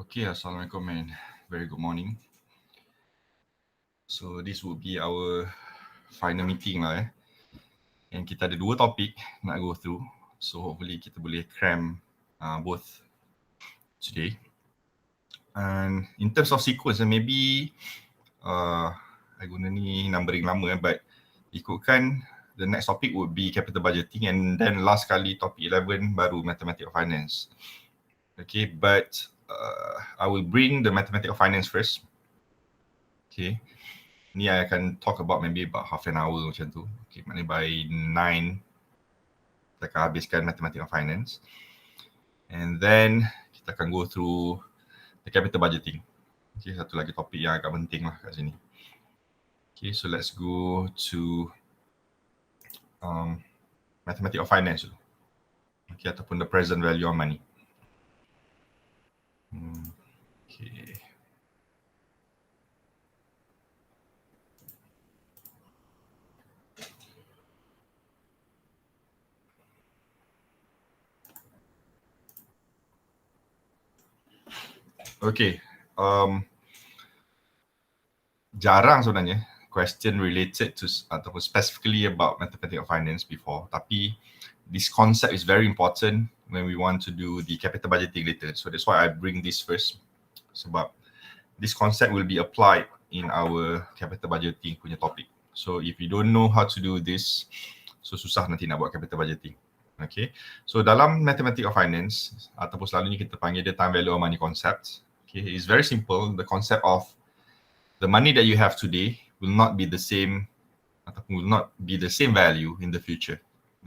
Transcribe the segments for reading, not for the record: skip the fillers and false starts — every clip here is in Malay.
Okay, Assalamualaikum and very good morning. So this will be our final meeting lah. And kita ada 2 topik nak go through. So hopefully kita boleh cram both today. And in terms of sequence, maybe I guna ni numbering lama but ikutkan the next topic would be capital budgeting and then last kali topic 11 baru mathematics of finance. Okay, but I will bring the mathematics of finance first. Okay, ni I akan talk about maybe about half an hour macam tu. Okay, maknanya by 9 kita akan habiskan mathematics of finance. And then kita akan go through the capital budgeting. Okay, satu lagi topik yang agak penting lah kat sini. Okay, so let's go to mathematics of finance dulu. Okay, ataupun the present value of money. Okay. Okay, jarang sebenarnya question related to ataupun specifically about mathematics of finance before, tapi this concept is very important when we want to do the capital budgeting later. So that's why I bring this first, sebab this concept will be applied in our capital budgeting punya topic. So if you don't know how to do this, so susah nanti nak buat capital budgeting. Okay, so dalam mathematics of finance ataupun selalunya kita panggil dia time value of money concept. Okay, it's very simple. The concept of the money that you have today will not be the same ataupun will not be the same value in the future.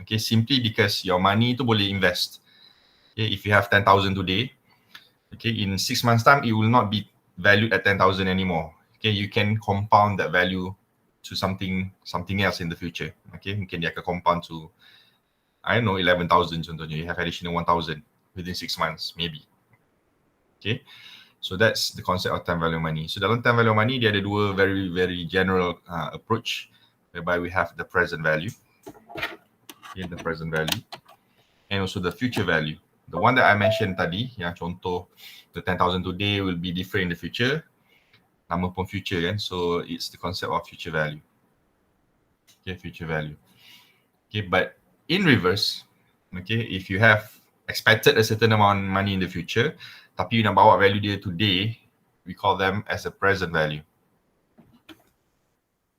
Okay, simply because your money tu boleh invest. Okay, if you have 10,000 today, okay, in 6 months time it will not be valued at 10,000 anymore. Okay, you can compound that value to something else in the future. Okay, mungkin dia akan compound to, I don't know, 11,000 contohnya. You have additional 1,000 within 6 months, maybe. Okay, so that's the concept of time value of money. So dalam time value of money, dia ada dua very general approach, whereby we have the present value, okay, the present value, and also the future value. The one that I mentioned tadi, yang contoh the 10,000 today will be different in the future. Nama pun future kan, so it's the concept of future value. Okay, future value. Okay, but in reverse, okay, if you have expected a certain amount of money in the future, tapi you nak bawa value dia today, we call them as a present value.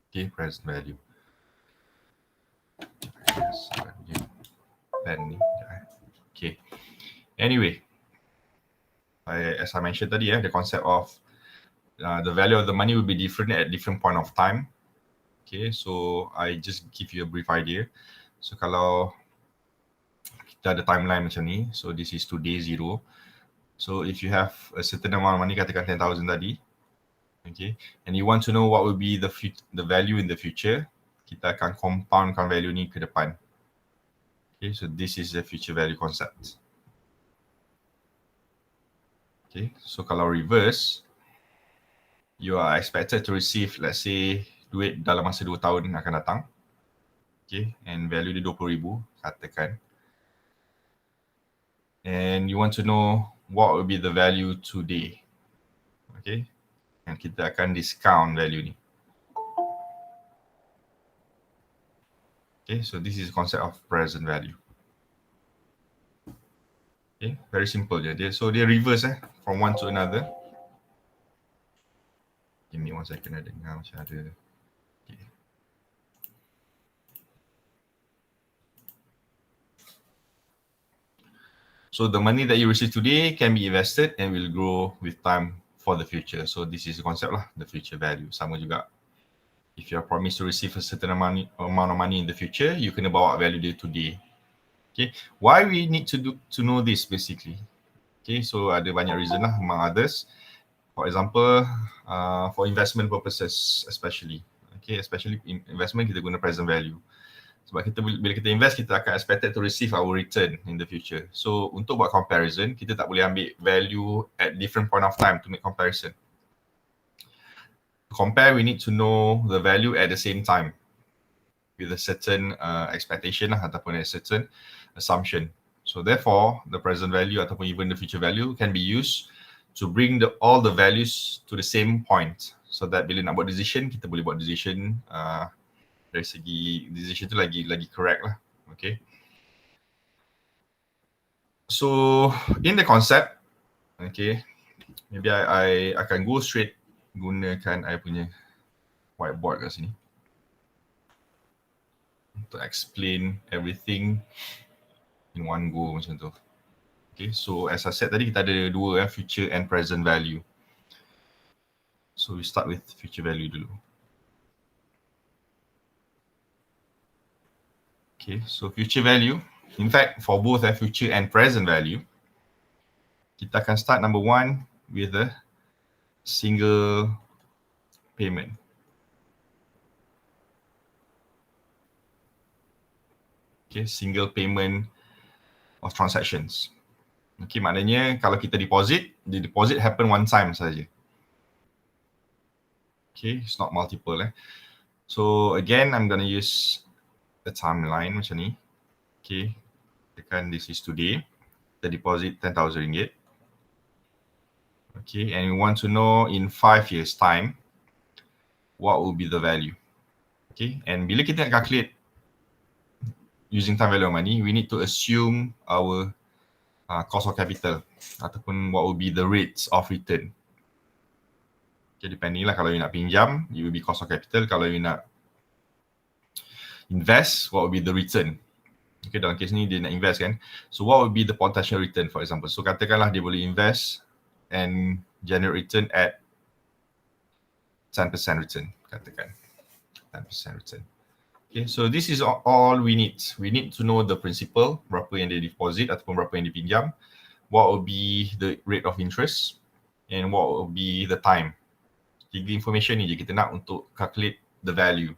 Okay, present value. Okay. Anyway, as I mentioned tadi, the concept of the value of the money will be different at different point of time. Okay, so I just give you a brief idea. So kalau kita ada timeline macam ni, so this is to day 0. So if you have a certain amount of money, katakan 10,000 tadi, okay, and you want to know what will be the value in the future, kita akan compoundkan value ni ke depan. Okay, so this is the future value concept. Okay, so kalau reverse, you are expected to receive, let's say, duit dalam masa 2 tahun akan datang. Okay, and value dia 20,000, katakan. And you want to know what will be the value today. Okay, and kita akan discount value ni. Okay, so this is the concept of present value. Okay, very simple je. So dia reverse from one to another. Give me 1 second, I dengar macam ada. Okay. So the money that you receive today can be invested and will grow with time for the future. So this is the concept lah, the future value. Sama juga. If you are promised to receive a certain amount of money in the future, you kena bawa value dia today. Okay, why we need to know this basically? Okay, so ada banyak reason lah among others. For example, for investment purposes especially. Okay, especially in investment kita guna present value. Sebab kita bila kita invest, kita akan expected to receive our return in the future. So untuk buat comparison, kita tak boleh ambil value at different point of time to make comparison. To compare, we need to know the value at the same time with a certain expectation ataupun a certain assumption. So therefore, the present value ataupun even the future value can be used to bring all the values to the same point, so that bila nak buat decision, kita boleh buat decision dari segi decision tu lagi correct lah. Okay. So in the concept, okay, maybe I akan go straight gunakan I punya whiteboard kat sini to explain everything in one go macam tu. Okay, so as I said tadi, kita ada dua future and present value. So we start with future value dulu. Okay, so future value, in fact for both future and present value, kita akan start number one with a single payment. Okay, single payment of transactions. Okay, maknanya kalau kita deposit, the deposit happen one time saja. Okay, it's not multiple. So again, I'm gonna use the timeline macam ni. Okay, tekan this is today. The deposit RM10,000. Okay, and we want to know in 5 years time, what will be the value. Okay, and bila kita nak calculate using time value of money, we need to assume our cost of capital ataupun what will be the rates of return. Okay, depending lah, kalau you nak pinjam, it will be cost of capital. Kalau you nak invest, what will be the return. Okay, dalam kes ni dia nak invest kan. So what will be the potential return, for example. So katakanlah dia boleh invest and generate return at 10% return, katakan 10% return. Okay, so this is all we need. We need to know the principal, berapa yang dia deposit ataupun berapa yang dipinjam, what will be the rate of interest, and what will be the time. Tiga information ni je kita nak untuk calculate the value.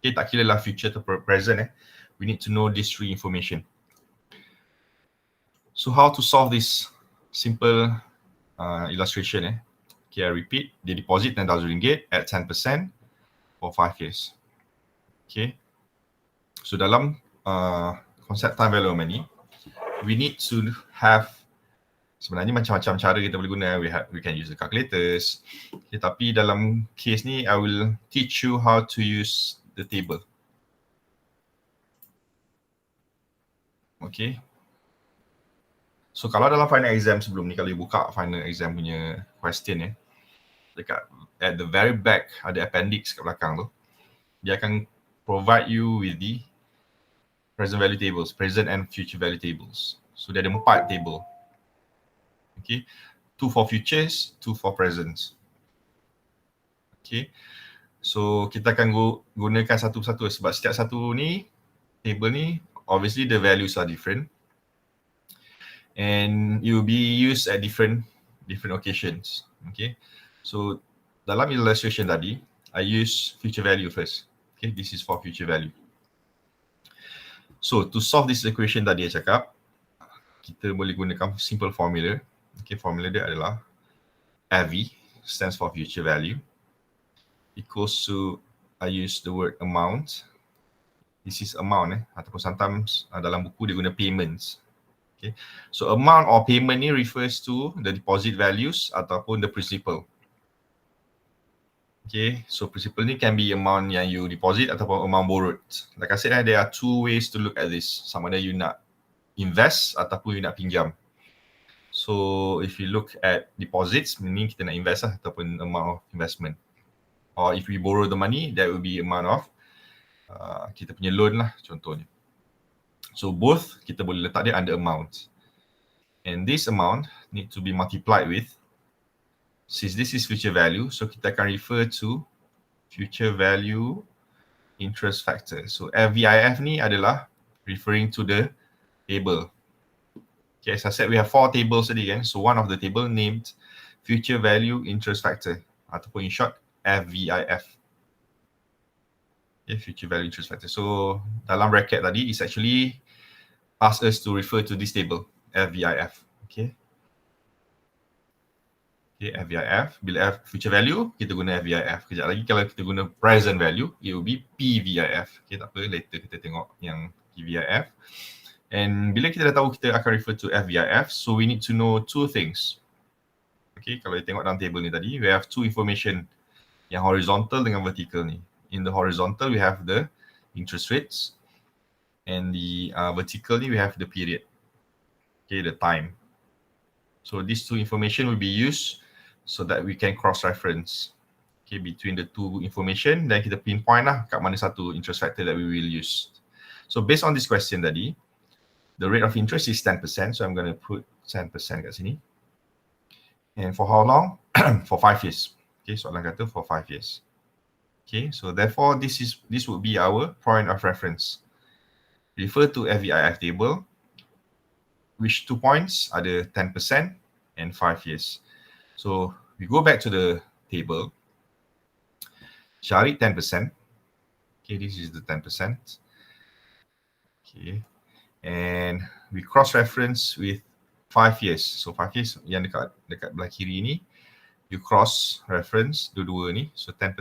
Okay, tak kira lah future atau present. We need to know these three information. So how to solve this simple illustration? Okay, I repeat. They deposit RM10,000 at 10% for 5 years. Okay. So dalam konsep time value of money, we need to have, sebenarnya macam-macam cara kita boleh guna. We can use the calculators. Okay, tapi dalam case ni, I will teach you how to use the table. Okay. So kalau dalam final exam sebelum ni, kalau you buka final exam punya question dekat at the very back ada appendix kat belakang tu, dia akan provide you with the present value tables, present and future value tables. So dia ada 4 table. Okay, 2 for futures, 2 for presents. Okay, so kita akan gunakan satu-satu sebab setiap satu ni, table ni, obviously the values are different. And it will be used at different occasions. Okay, so dalam illustration tadi, I use future value first. Okay, this is for future value. So to solve this equation tadi saya cakap, kita boleh gunakan simple formula. Okay, formula dia adalah FV, stands for future value, equals to, I use the word amount. This is amount ataupun sometimes dalam buku dia guna payments. Okay, so amount or payment ni refers to the deposit values ataupun the principal. Okay, so principal ni can be amount yang you deposit ataupun amount borrowed. Like I said, there are 2 ways to look at this. Sama ada you nak invest ataupun you nak pinjam. So if you look at deposits, meaning kita nak invest ataupun amount of investment. Or if we borrow the money, that will be amount of kita punya loan lah contohnya. So both kita boleh letak dia under amount. And this amount need to be multiplied with, since this is future value, so kita akan refer to future value interest factor. So FVIF ni adalah referring to the table. Okay, as I said, we have 4 tables tadi kan. So one of the table named future value interest factor ataupun in short FVIF. Okay, future value interest factor. So dalam bracket tadi is actually ask us to refer to this table FVIF. Okay. Okay, FVIF. Bila future value, kita guna FVIF. Kejap lagi kalau kita guna present value, it will be PVIF. Okay, tak apa, later kita tengok yang PVIF. And bila kita dah tahu kita akan refer to FVIF, so we need to know 2 things. Okay, kalau you tengok dalam table ni tadi, we have two information, yang horizontal dengan vertical ni. In the horizontal, we have the interest rates, and the vertical ni we have the period. Okay, the time. So these two information will be used so that we can cross-reference, okay, between the two information, dan kita pinpoint lah kat mana satu interest factor that we will use. So based on this question tadi, the rate of interest is 10%, so I'm going to put 10% kat sini. And for how long? For 5 years. Okay, soalan kata for 5 years. Okay, so therefore this would be our point of reference. Refer to FVIF table, which 2 points ada 10% and 5 years. So we go back to the table, cari 10%. Okay, this is the 10%. Okay, and we cross-reference with 5 years. So 5 years yang dekat belah kiri ni, you cross-reference dua-dua ni. So 10%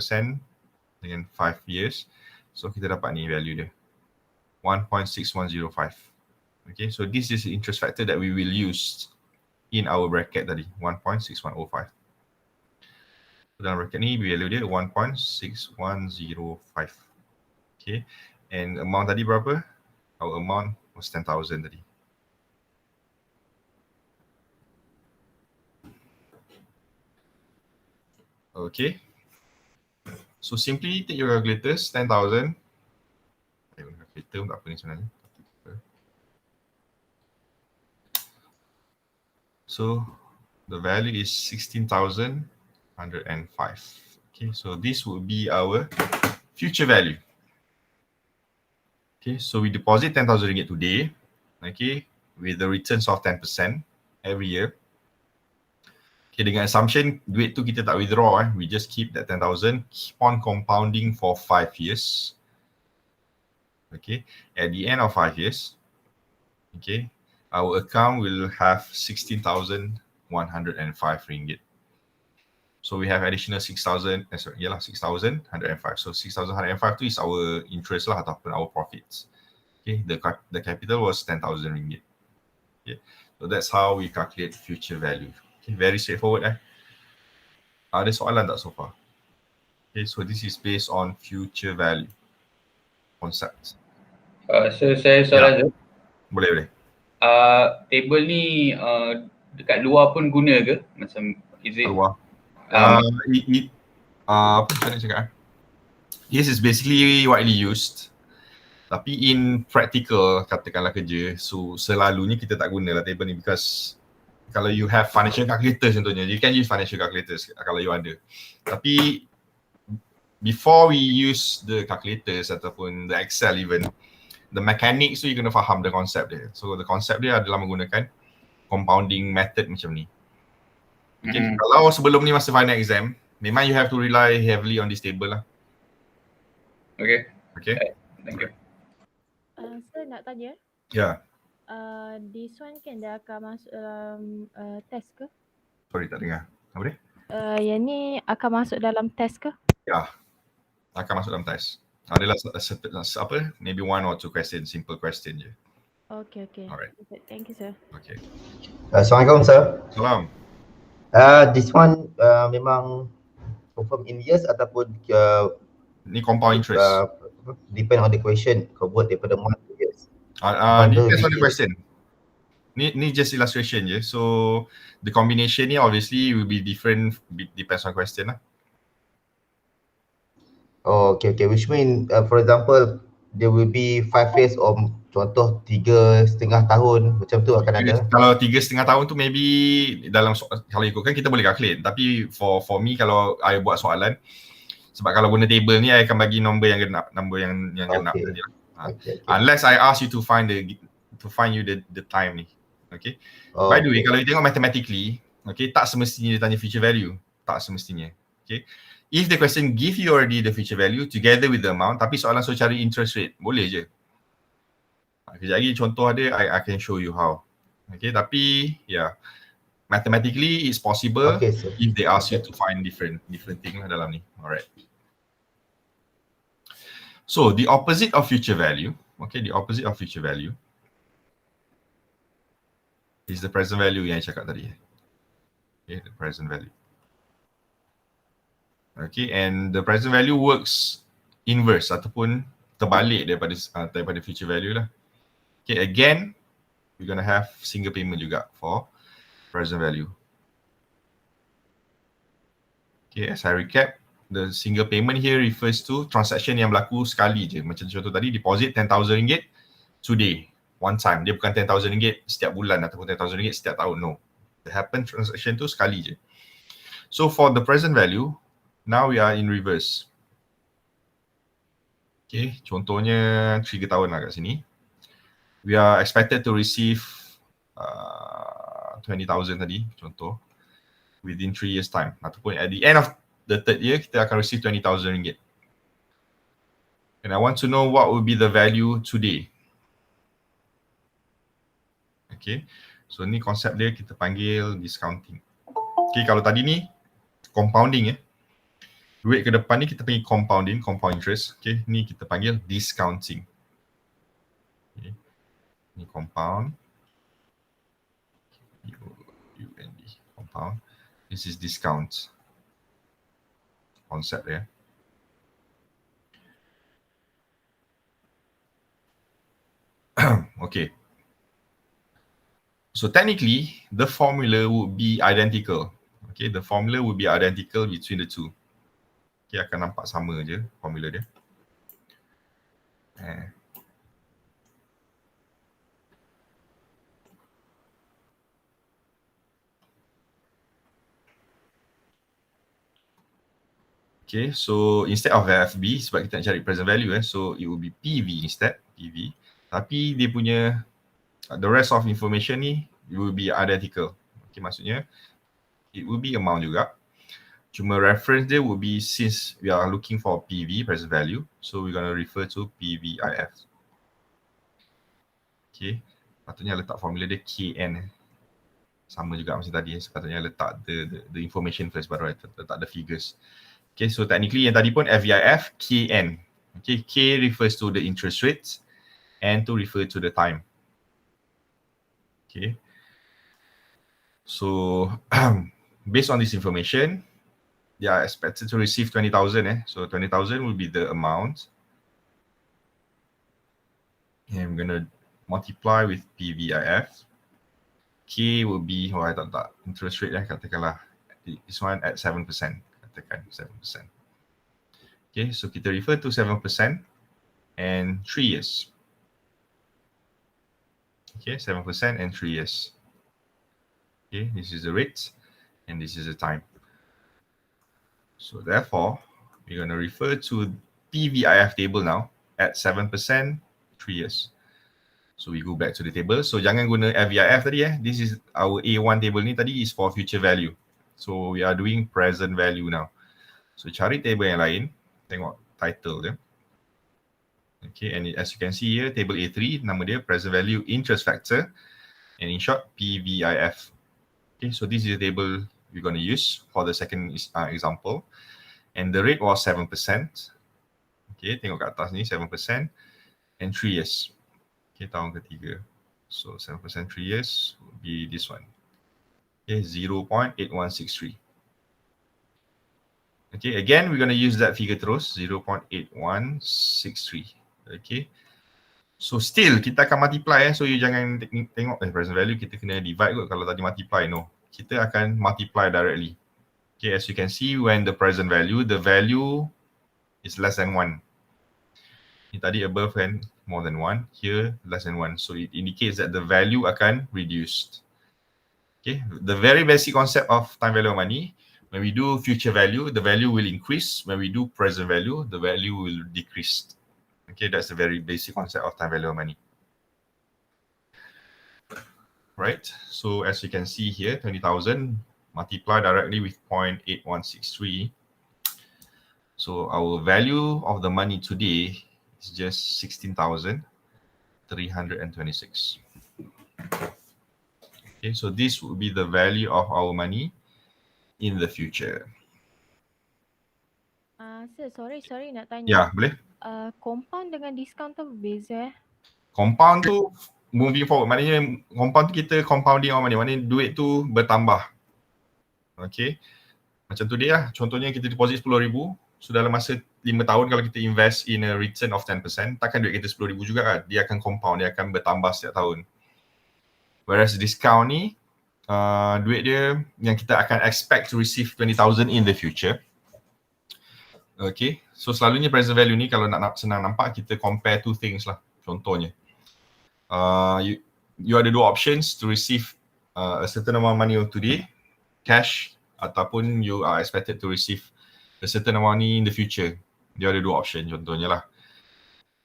dengan 5 years. So kita dapat ni value dia, 1.6105. Okay, so this is the interest factor that we will use in our bracket tadi, 1.6105. Dalam bracket ni value dia 1.6105. Okay, and amount tadi berapa? Our amount was 10,000 tadi. Okay, so simply take your calculators, 10,000. Calculator pun tak apa ni sebenarnya. So the value is 16,105. Okay, so this would be our future value. Okay, so we deposit 10,000 ringgit today, okay, with the returns of 10% every year. Okay, dengan assumption duit tu kita tak withdraw, we just keep that 10,000, keep on compounding for 5 years. Okay, at the end of 5 years, okay, our account will have 16,105 ringgit. So we have additional 6,000, 6,105. So 6,105 tu is our interest lah ataupun our profits. Okay, the capital was 10,000 ringgit. Okay, so that's how we calculate future value. Okay, very straightforward. Ada soalan tak so far? Okay, so this is based on future value concepts. So saya soalan tu. Boleh. Table ni dekat luar pun guna ke? Macam is it? Luar. Apa nak cakap? This is basically widely used. Tapi in practical, katakanlah kerja, so selalunya kita tak guna lah table ni, because kalau you have financial calculators contohnya, you can use financial calculators kalau you ada. Tapi before we use the calculators ataupun the Excel even, the mechanics tu you kena faham the concept dia. So the concept dia adalah menggunakan compounding method macam ni. Okay, kalau sebelum ni masa final exam, memang you have to rely heavily on this table lah. Okay. Thank you. Sir nak tanya. Ya. This one kan dia akan masuk dalam test ke? Sorry, tak dengar. Apa dia? Yang ni akan masuk dalam test ke? Ya, akan masuk dalam test. Adalah maybe 1 or 2 questions, simple question je. Okay. Alright. Thank you, sir. Okay. Assalamualaikum, sir. Salam. This one memang confirm in years ataupun Ni compound interest. Depend on the question, convert daripada month to years. Depends on the question. Ni just illustration je. So the combination ni obviously will be different, depends on question lah. Oh, okay. Which mean, for example, there will be 5 years or contoh 3.5 tahun macam tu akan ada. Kalau 3.5 tahun tu maybe dalam kalau ikutkan kita boleh calculate. Tapi for me kalau I buat soalan, sebab kalau guna table ni I akan bagi number yang genap, genap tadi lah. Okay. Unless I ask you to find you the time ni. Okay. By the way, kalau you tengok mathematically, okay, tak semestinya dia tanya future value, tak semestinya. Okay. If the question give you already the future value together with the amount, tapi soalan suruh cari interest rate, boleh je. Kejap lagi contoh ada, I can show you how. Okay, tapi mathematically it's possible if they ask you to find different thing lah dalam ni. Alright. So the opposite of future value, okay, the opposite of future value is the present value yang I cakap tadi. Okay, the present value. Okay, and the present value works inverse ataupun terbalik daripada future value lah. Okay, again, we're going to have single payment juga for present value. Okay, as I recap, the single payment here refers to transaction yang berlaku sekali je. Macam contoh tadi, deposit RM10,000 today, one time. Dia bukan RM10,000 setiap bulan ataupun RM10,000 setiap tahun, no. The happen transaction tu sekali je. So for the present value, now we are in reverse. Okay, contohnya 3 tahun lah kat sini. We are expected to receive 20,000 tadi, contoh, within 3 years time. Ataupun at the end of the third year, kita akan receive RM20,000. And I want to know what will be the value today. Okay, so ni konsep dia kita panggil discounting. Okay, kalau tadi ni compounding ya. Duit ke depan ni kita panggil compounding, compound interest. Okay, ni kita panggil discounting. Okay. Ni compound. UND, compound. This is discount. Konsep dia. Okay. So technically, the formula would be identical. Okay, the formula would be identical between the two. Okay, akan nampak sama je formula dia. Okay, so instead of FB, sebab kita nak cari present value so it will be PV instead, PV. Tapi dia punya the rest of information ni it will be identical. Okay, maksudnya it will be amount juga. Cuma reference dia would be, since we are looking for PV, present value, so we're going to refer to PVIF. Okay, patutnya letak formula dia KN. Sama juga macam tadi, sepatutnya letak the information first, baru letak the figures. Okay, so technically yang tadi pun FVIF, KN. Okay, K refers to the interest rates, N to refer to the time. Okay, so based on this information, they are expected to receive 20,000. So 20,000 will be the amount. And I'm going to multiply with PVIF. K will be, I tak interest rate katakanlah this one at 7%. Katakan 7%. Okay, so kita refer to 7% and 3 years. Okay, 7% and 3 years. Okay, this is the rate and this is the time. So therefore, we're going to refer to PVIF table now at 7%, 3 years. So we go back to the table. So jangan guna FVIF tadi This is our A1 table ni tadi is for future value. So we are doing present value now. So cari table yang lain. Tengok title dia. Okay, and as you can see here, table A3, nama dia present value interest factor. And in short, PVIF. Okay, so this is the table we're going to use for the second example. And the rate was 7%. Okay, tengok kat atas ni 7% and 3 years. Okay, tahun ketiga. So 7% 3 years would be this one. Okay, 0.8163. Okay, again, we're going to use that figure terus, 0.8163. Okay. So still, kita akan multiply So you jangan tengok present value, kita kena divide kot kalau tadi multiply. No, kita akan multiply directly. Okay, as you can see, when the present value, the value is less than 1. Ini tadi above and more than 1, here less than 1. So it indicates that the value akan reduced. Okay, the very basic concept of time value of money, when we do future value, the value will increase. When we do present value, the value will decrease. Okay, that's the very basic concept of time value of money. Right, so as you can see here, 20,000 multiply directly with 0.8163. So our value of the money today is just 16,326. Okay, so this will be the value of our money in the future. Sir, sorry nak tanya. Ya, boleh. Compound dengan discount tu berbeza Compound tu moving forward, maknanya compound tu kita compounding on money, maknanya duit tu bertambah. Okay. Macam tu dia lah. Contohnya kita deposit 10,000. So dalam masa 5 tahun kalau kita invest in a return of 10%, takkan duit kita 10,000 juga kan. Dia akan compound, dia akan bertambah setiap tahun. Whereas discount ni, duit dia yang kita akan expect to receive 20,000 in the future. Okay, so selalunya present value ni kalau nak senang nampak, kita compare two things lah. Contohnya, you ada dua options to receive a certain amount of money today, cash, ataupun you are expected to receive a certain amount of money in the future. Dia ada dua option contohnya lah.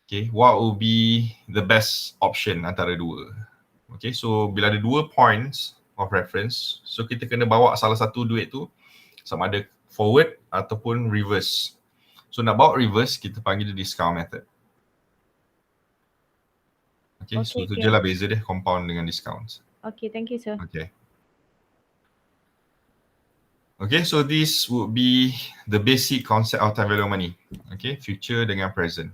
Okay, what will be the best option antara dua? Okay, so bila ada dua points of reference, so kita kena bawa salah satu duit tu sama ada forward ataupun reverse. So nak bawa reverse, kita panggil the discount method. Okay, so tu je lah beza dia, compound dengan discount. Okay, thank you sir. Okay. Okay, so this would be the basic concept of time value of money. Okay, future dengan present.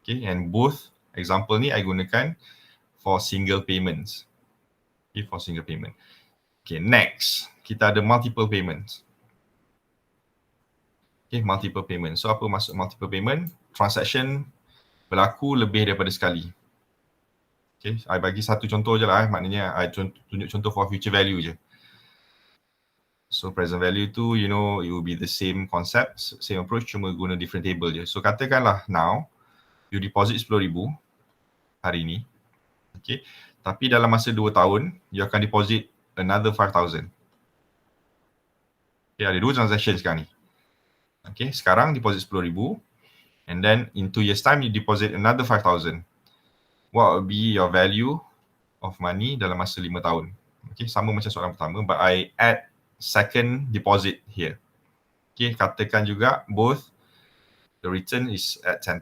Okay, and both example ni I gunakan for single payments. Okay, for single payment. Okay, next, kita ada multiple payments. Okay, multiple payment. So apa maksud multiple payment? Transaction berlaku lebih daripada sekali. Okay, I bagi satu contoh je lah. Maknanya I tunjuk contoh for future value je. So present value tu, you know, it will be the same concept, same approach, cuma guna different table je. So katakanlah now, you deposit 10,000 hari ni. Okay, tapi dalam masa 2 tahun, you akan deposit another 5,000. Okay, ada dua transaction sekarang ni. Okay, sekarang deposit 10,000 and then in 2 years time, you deposit another 5,000. What will be your value of money dalam masa 5 tahun? Okay, sama macam soalan pertama, but I add second deposit here. Okay, katakan juga both the return is at 10%.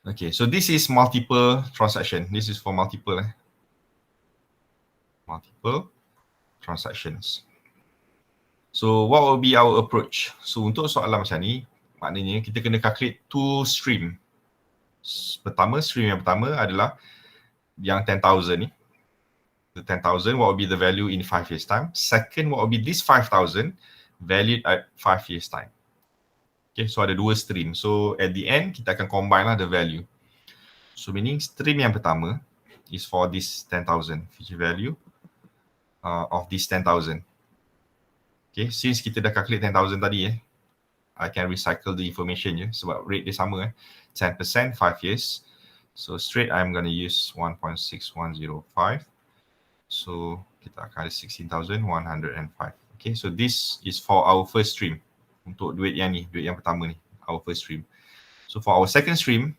Okay, so this is multiple transaction. This is for multiple multiple transactions. So what will be our approach? So untuk soalan macam ni, maknanya kita kena calculate two stream. Stream yang pertama adalah yang 10,000 ni. The 10,000, what will be the value in 5 years time? Second, what will be this 5,000 valued at 5 years time? Okay, so ada dua stream. So at the end, kita akan combine lah the value. So meaning stream yang pertama is for this 10,000, future value of this 10,000. Okay, since kita dah calculate 10,000 tadi I can recycle the information je sebab rate dia sama 10%, 5 years. So straight I'm going to use 1.6105. So kita akan ada 16,105. Okay, so this is for our first stream. Untuk duit yang ni, duit yang pertama ni, our first stream. So for our second stream,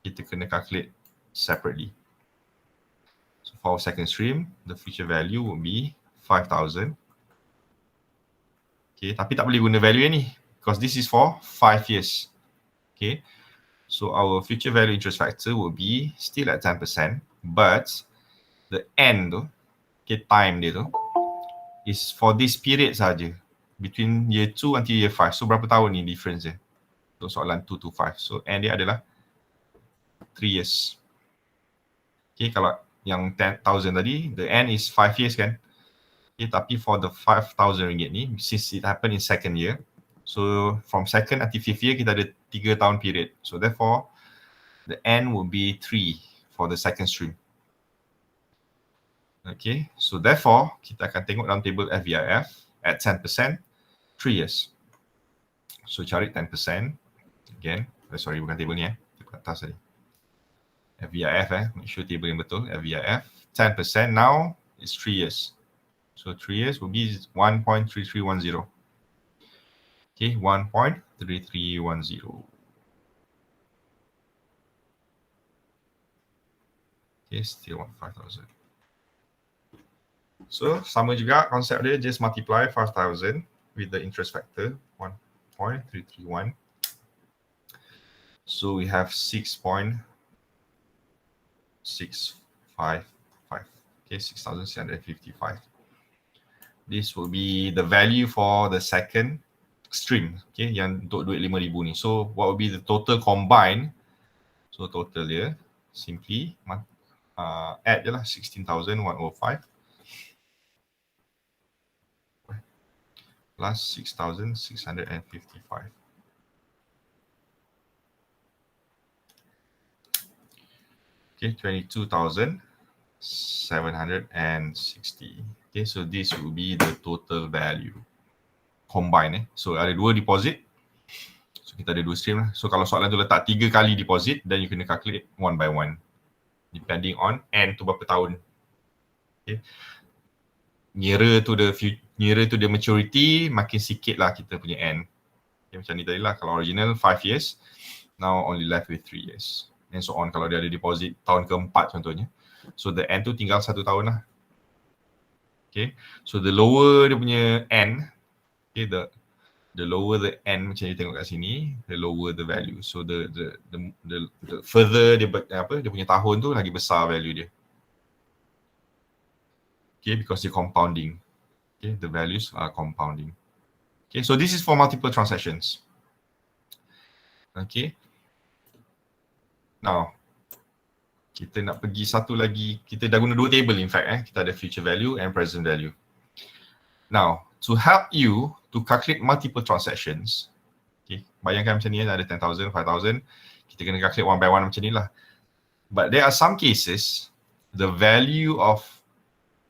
kita kena calculate separately. So for our second stream, the future value will be 5,000. Okay, tapi tak boleh guna value yang ni because this is for 5 years. Okay, so our future value interest factor will be still at 10%, but the end tu, okay, time dia tu is for this period saja, between year 2 until year 5. So berapa tahun ni difference dia? Untuk soalan 2 to 5. So end dia adalah 3 years. Okay, kalau yang 10,000 tadi, the end is 5 years kan? Okay, tapi for the 5,000 ringgit ni, since it happened in second year, so from second until 5th year, kita ada 3 tahun period. So therefore, the end will be 3 for the second stream. Okay, so therefore, kita akan tengok dalam table FVIF at 10%, 3 years. So cari 10%, again, sorry bukan table ni table atas tadi. FVIF make sure table yang betul, FVIF, 10% now is 3 years. So 3 years will be 1.3310. Okay, 1.3310. Okay, still 5,000. So sama juga konsep dia, just multiply 5,000 with the interest factor 1.331. So we have 6.655. Okay, 6,655. This will be the value for the second stream. Okay, yang untuk duit 5,000 ni. So what will be the total combined? So total dia simply add je lah 16,105 plus 6,655. Okay, 22,760. Okay, so this will be the total value combined. So ada dua deposit. So kita ada dua stream lah. So kalau soalan tu letak 3 kali deposit, then you kena calculate one by one, depending on N tu berapa tahun. Okay. Nearer to the maturity, makin sikit lah kita punya N. Okay, macam ni tadi lah. Kalau original 5 years, now only left with 3 years. And so on kalau dia ada deposit tahun keempat contohnya. So the N tu tinggal 1 tahun lah. Okay. So the lower dia punya N, okay, the lower the N macam you tengok kat sini, the lower the value. So the further dia punya tahun tu lagi besar value dia. Okay, because they're compounding. Okay, the values are compounding. Okay, so this is for multiple transactions. Okay. Now, kita nak pergi satu lagi, kita dah guna dua table in fact. Kita ada future value and present value. Now, to help you to calculate multiple transactions, okay, bayangkan macam ni ada 10,000, 5,000, kita kena calculate one by one macam ni lah. But there are some cases, the value of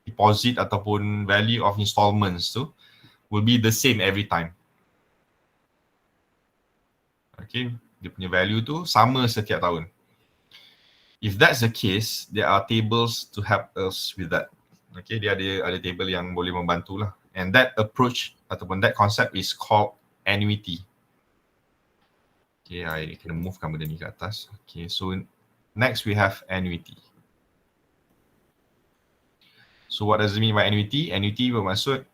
deposit ataupun value of installments tu will be the same every time. Okay, dia punya value tu sama setiap tahun. If that's the case, there are tables to help us with that. Okay, dia ada table yang boleh membantu lah. And that approach ataupun that concept is called annuity. Okay, I kena movekan benda ni ke atas. Okay, so next we have annuity. So what does it mean by annuity? Annuity bermaksud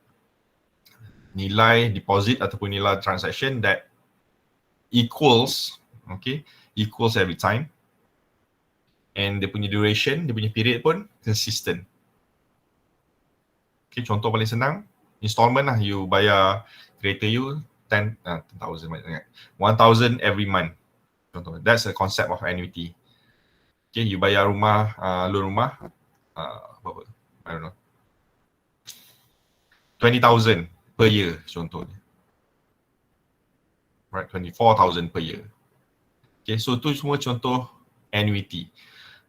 nilai deposit ataupun nilai transaction that equals, okay, equals every time. And dia punya duration, dia punya period pun consistent. Okay, contoh paling senang, installment lah, you bayar kereta you 10,000 1,000 every month. Contoh, that's a concept of annuity. Okay, you bayar rumah, loan rumah, berapa? I don't know. 20,000 per year contohnya. Right, 24,000 per year. Okay, so tu semua contoh annuity.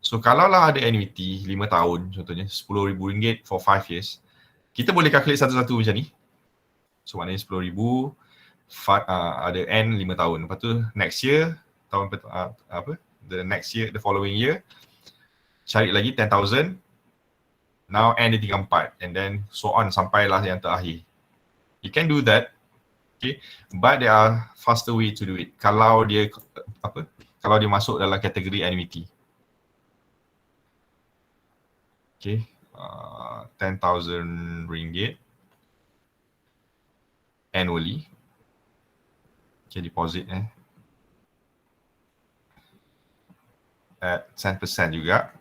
So kalau lah ada annuity 5 tahun contohnya RM10,000 for 5 years, kita boleh calculate satu-satu macam ni. So maknanya RM10,000 ada N 5 tahun. Lepas tu next year, the next year, the following year, cari lagi 10,000. Now N dia tinggal 4 and then so on sampailah yang terakhir. You can do that. Okay, but there are faster way to do it. Kalau dia masuk dalam kategori annuity. Okay, RM10,000 annually. Okay, deposit at 10% juga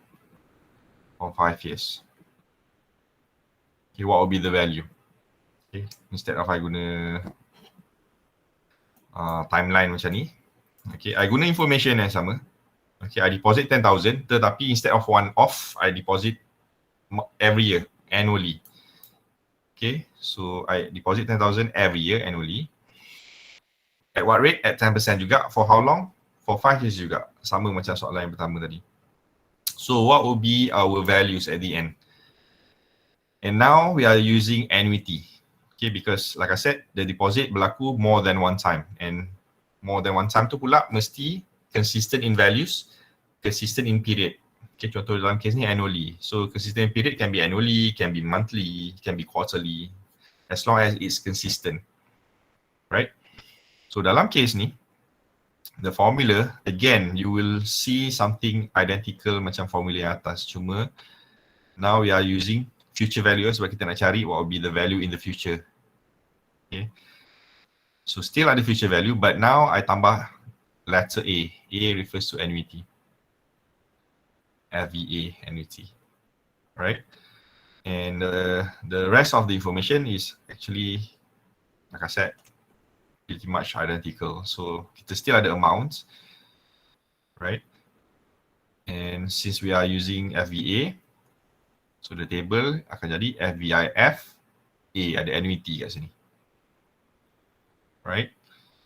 for 5 years. Okay, what will be the value? Okay, instead of I guna timeline macam ni, okay, I guna information yang sama. Okay, I deposit 10,000 tetapi instead of one off, I deposit every year, annually. Okay, so I deposit 10,000 every year, annually. At what rate? At 10% juga. For how long? For 5 years juga. Sama macam soalan yang pertama tadi. So what will be our values at the end? And now we are using annuity. Okay, because like I said, the deposit berlaku more than one time. And more than one time tu pula mesti consistent in values, consistent in period. Okay, contoh dalam case ni annually. So consistent period can be annually, can be monthly, can be quarterly, as long as it's consistent, right? So dalam case ni, the formula, again, you will see something identical macam formula yang atas. Cuma now we are using future value sebab kita nak cari what will be the value in the future. Okay. So still ada future value, but now I tambah letter A. A refers to annuity. FVA annuity, right? And the rest of the information is actually, like I said, pretty much identical. So kita still ada amounts, right? And since we are using FVA, so the table akan jadi FVIF A, ada annuity kat sini. right?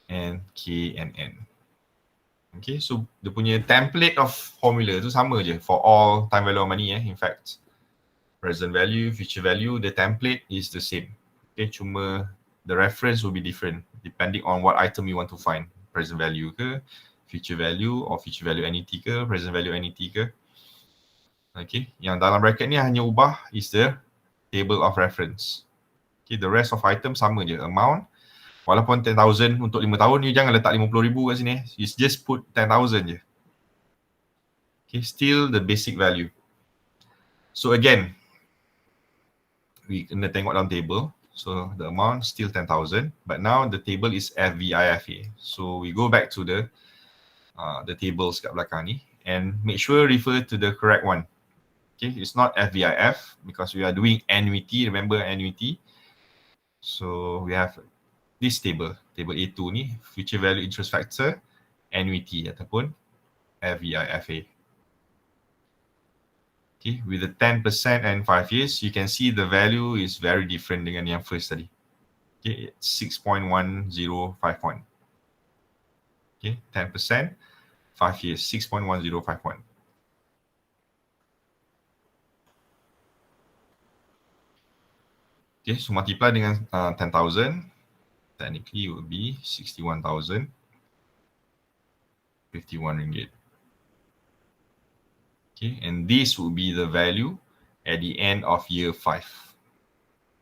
And K and N. Okay, so dia punya template of formula tu sama je for all time value of money in fact. Present value, future value, the template is the same. Okay, cuma the reference will be different depending on what item you want to find. Present value ke, future value or future value annuity ke, present value annuity ke. Okay, yang dalam bracket ni hanya ubah is the table of reference. Okay, the rest of item sama je, amount. Walaupun 10,000 untuk 5 tahun ni, jangan letak 50,000 kat sini. You just put 10,000 je. Okay, still the basic value. So again, we kena tengok dalam table. So the amount still 10,000, but now the table is FVIFA. So we go back to the tables kat belakang ni and make sure refer to the correct one. Okay, it's not FVIF because we are doing annuity. Remember annuity. So we have this table, table A2 ni, future value interest factor, annuity ataupun FVIFA. Okay, with the 10% and 5 years, you can see the value is very different dengan yang first tadi. Okay, it's 6.1051. Okay, 10%, 5 years, 6.1051. Okay, so multiply dengan 10,000, technically it will be 61,051 ringgit. Okay, and this will be the value at the end of year 5.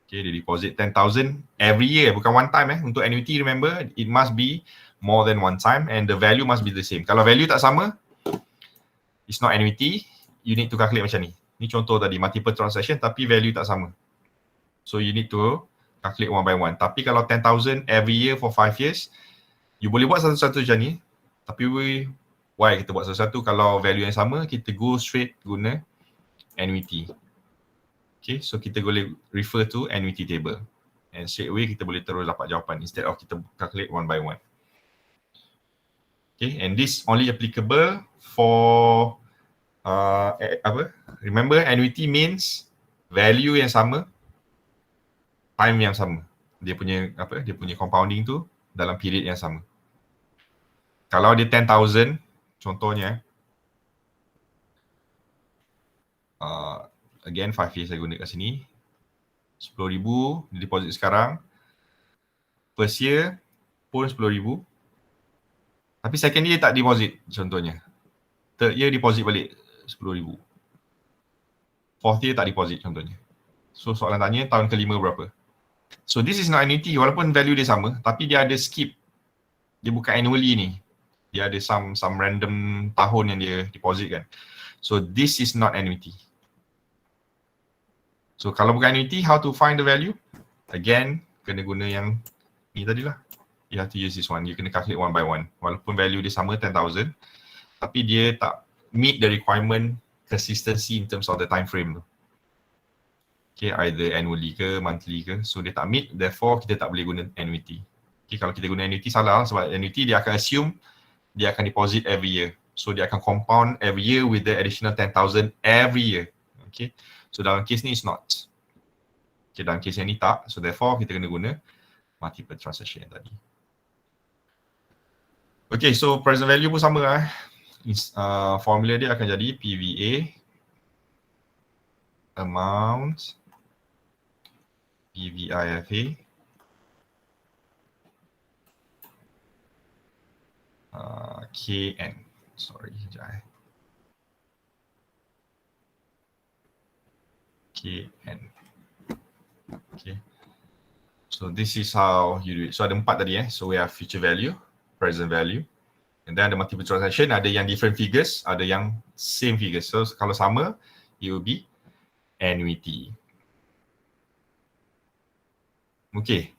Okay, they deposit 10,000 every year, bukan one time Untuk annuity, remember, it must be more than one time and the value must be the same. Kalau value tak sama, it's not annuity, you need to calculate macam ni. Ni contoh tadi, multiple transaction tapi value tak sama. So you need to calculate one by one. Tapi kalau 10,000 every year for 5 years, you boleh buat satu-satu macam ni. Tapi why kita buat satu-satu? Kalau value yang sama, kita go straight guna annuity. Okay, so kita boleh refer to annuity table. And straight away kita boleh terus dapat jawapan instead of kita calculate one by one. Okay, and this only applicable for Remember, annuity means value yang sama, time yang sama. Dia punya compounding tu dalam period yang sama. Kalau dia 10,000, contohnya, again 5 years saya guna kat sini, 10,000 dia deposit sekarang, first year pun 10,000, tapi second year tak deposit contohnya, third year deposit balik 10,000, fourth year tak deposit contohnya. So soalan tanya tahun kelima berapa? So this is not annuity, walaupun value dia sama, tapi dia ada skip, dia bukan annually ni, dia ada some random tahun yang dia deposit kan. So this is not annuity. So kalau bukan annuity, how to find the value? Again, kena guna yang ni tadilah. You have to use this one. You kena calculate one by one. Walaupun value dia sama 10,000, tapi dia tak meet the requirement consistency in terms of the time frame tu. Okay, either annually ke, monthly ke. So dia tak meet, therefore kita tak boleh guna annuity. Okay, kalau kita guna annuity salah sebab annuity dia akan assume dia akan deposit every year. So dia akan compound every year with the additional 10,000 every year. Okay. So dalam case ni is not. Okay, dalam case yang ni tak. So therefore kita kena guna multiple transaction yang tadi. Okay, so present value pun sama formula dia akan jadi PVA amount PVIFA KN. Sorry, sekejap KN. Okay. So this is how you do it. So ada 4 tadi So we have future value, present value, and then ada multiple transaction, ada yang different figures, ada yang same figures. So kalau sama, it will be annuity. Okay.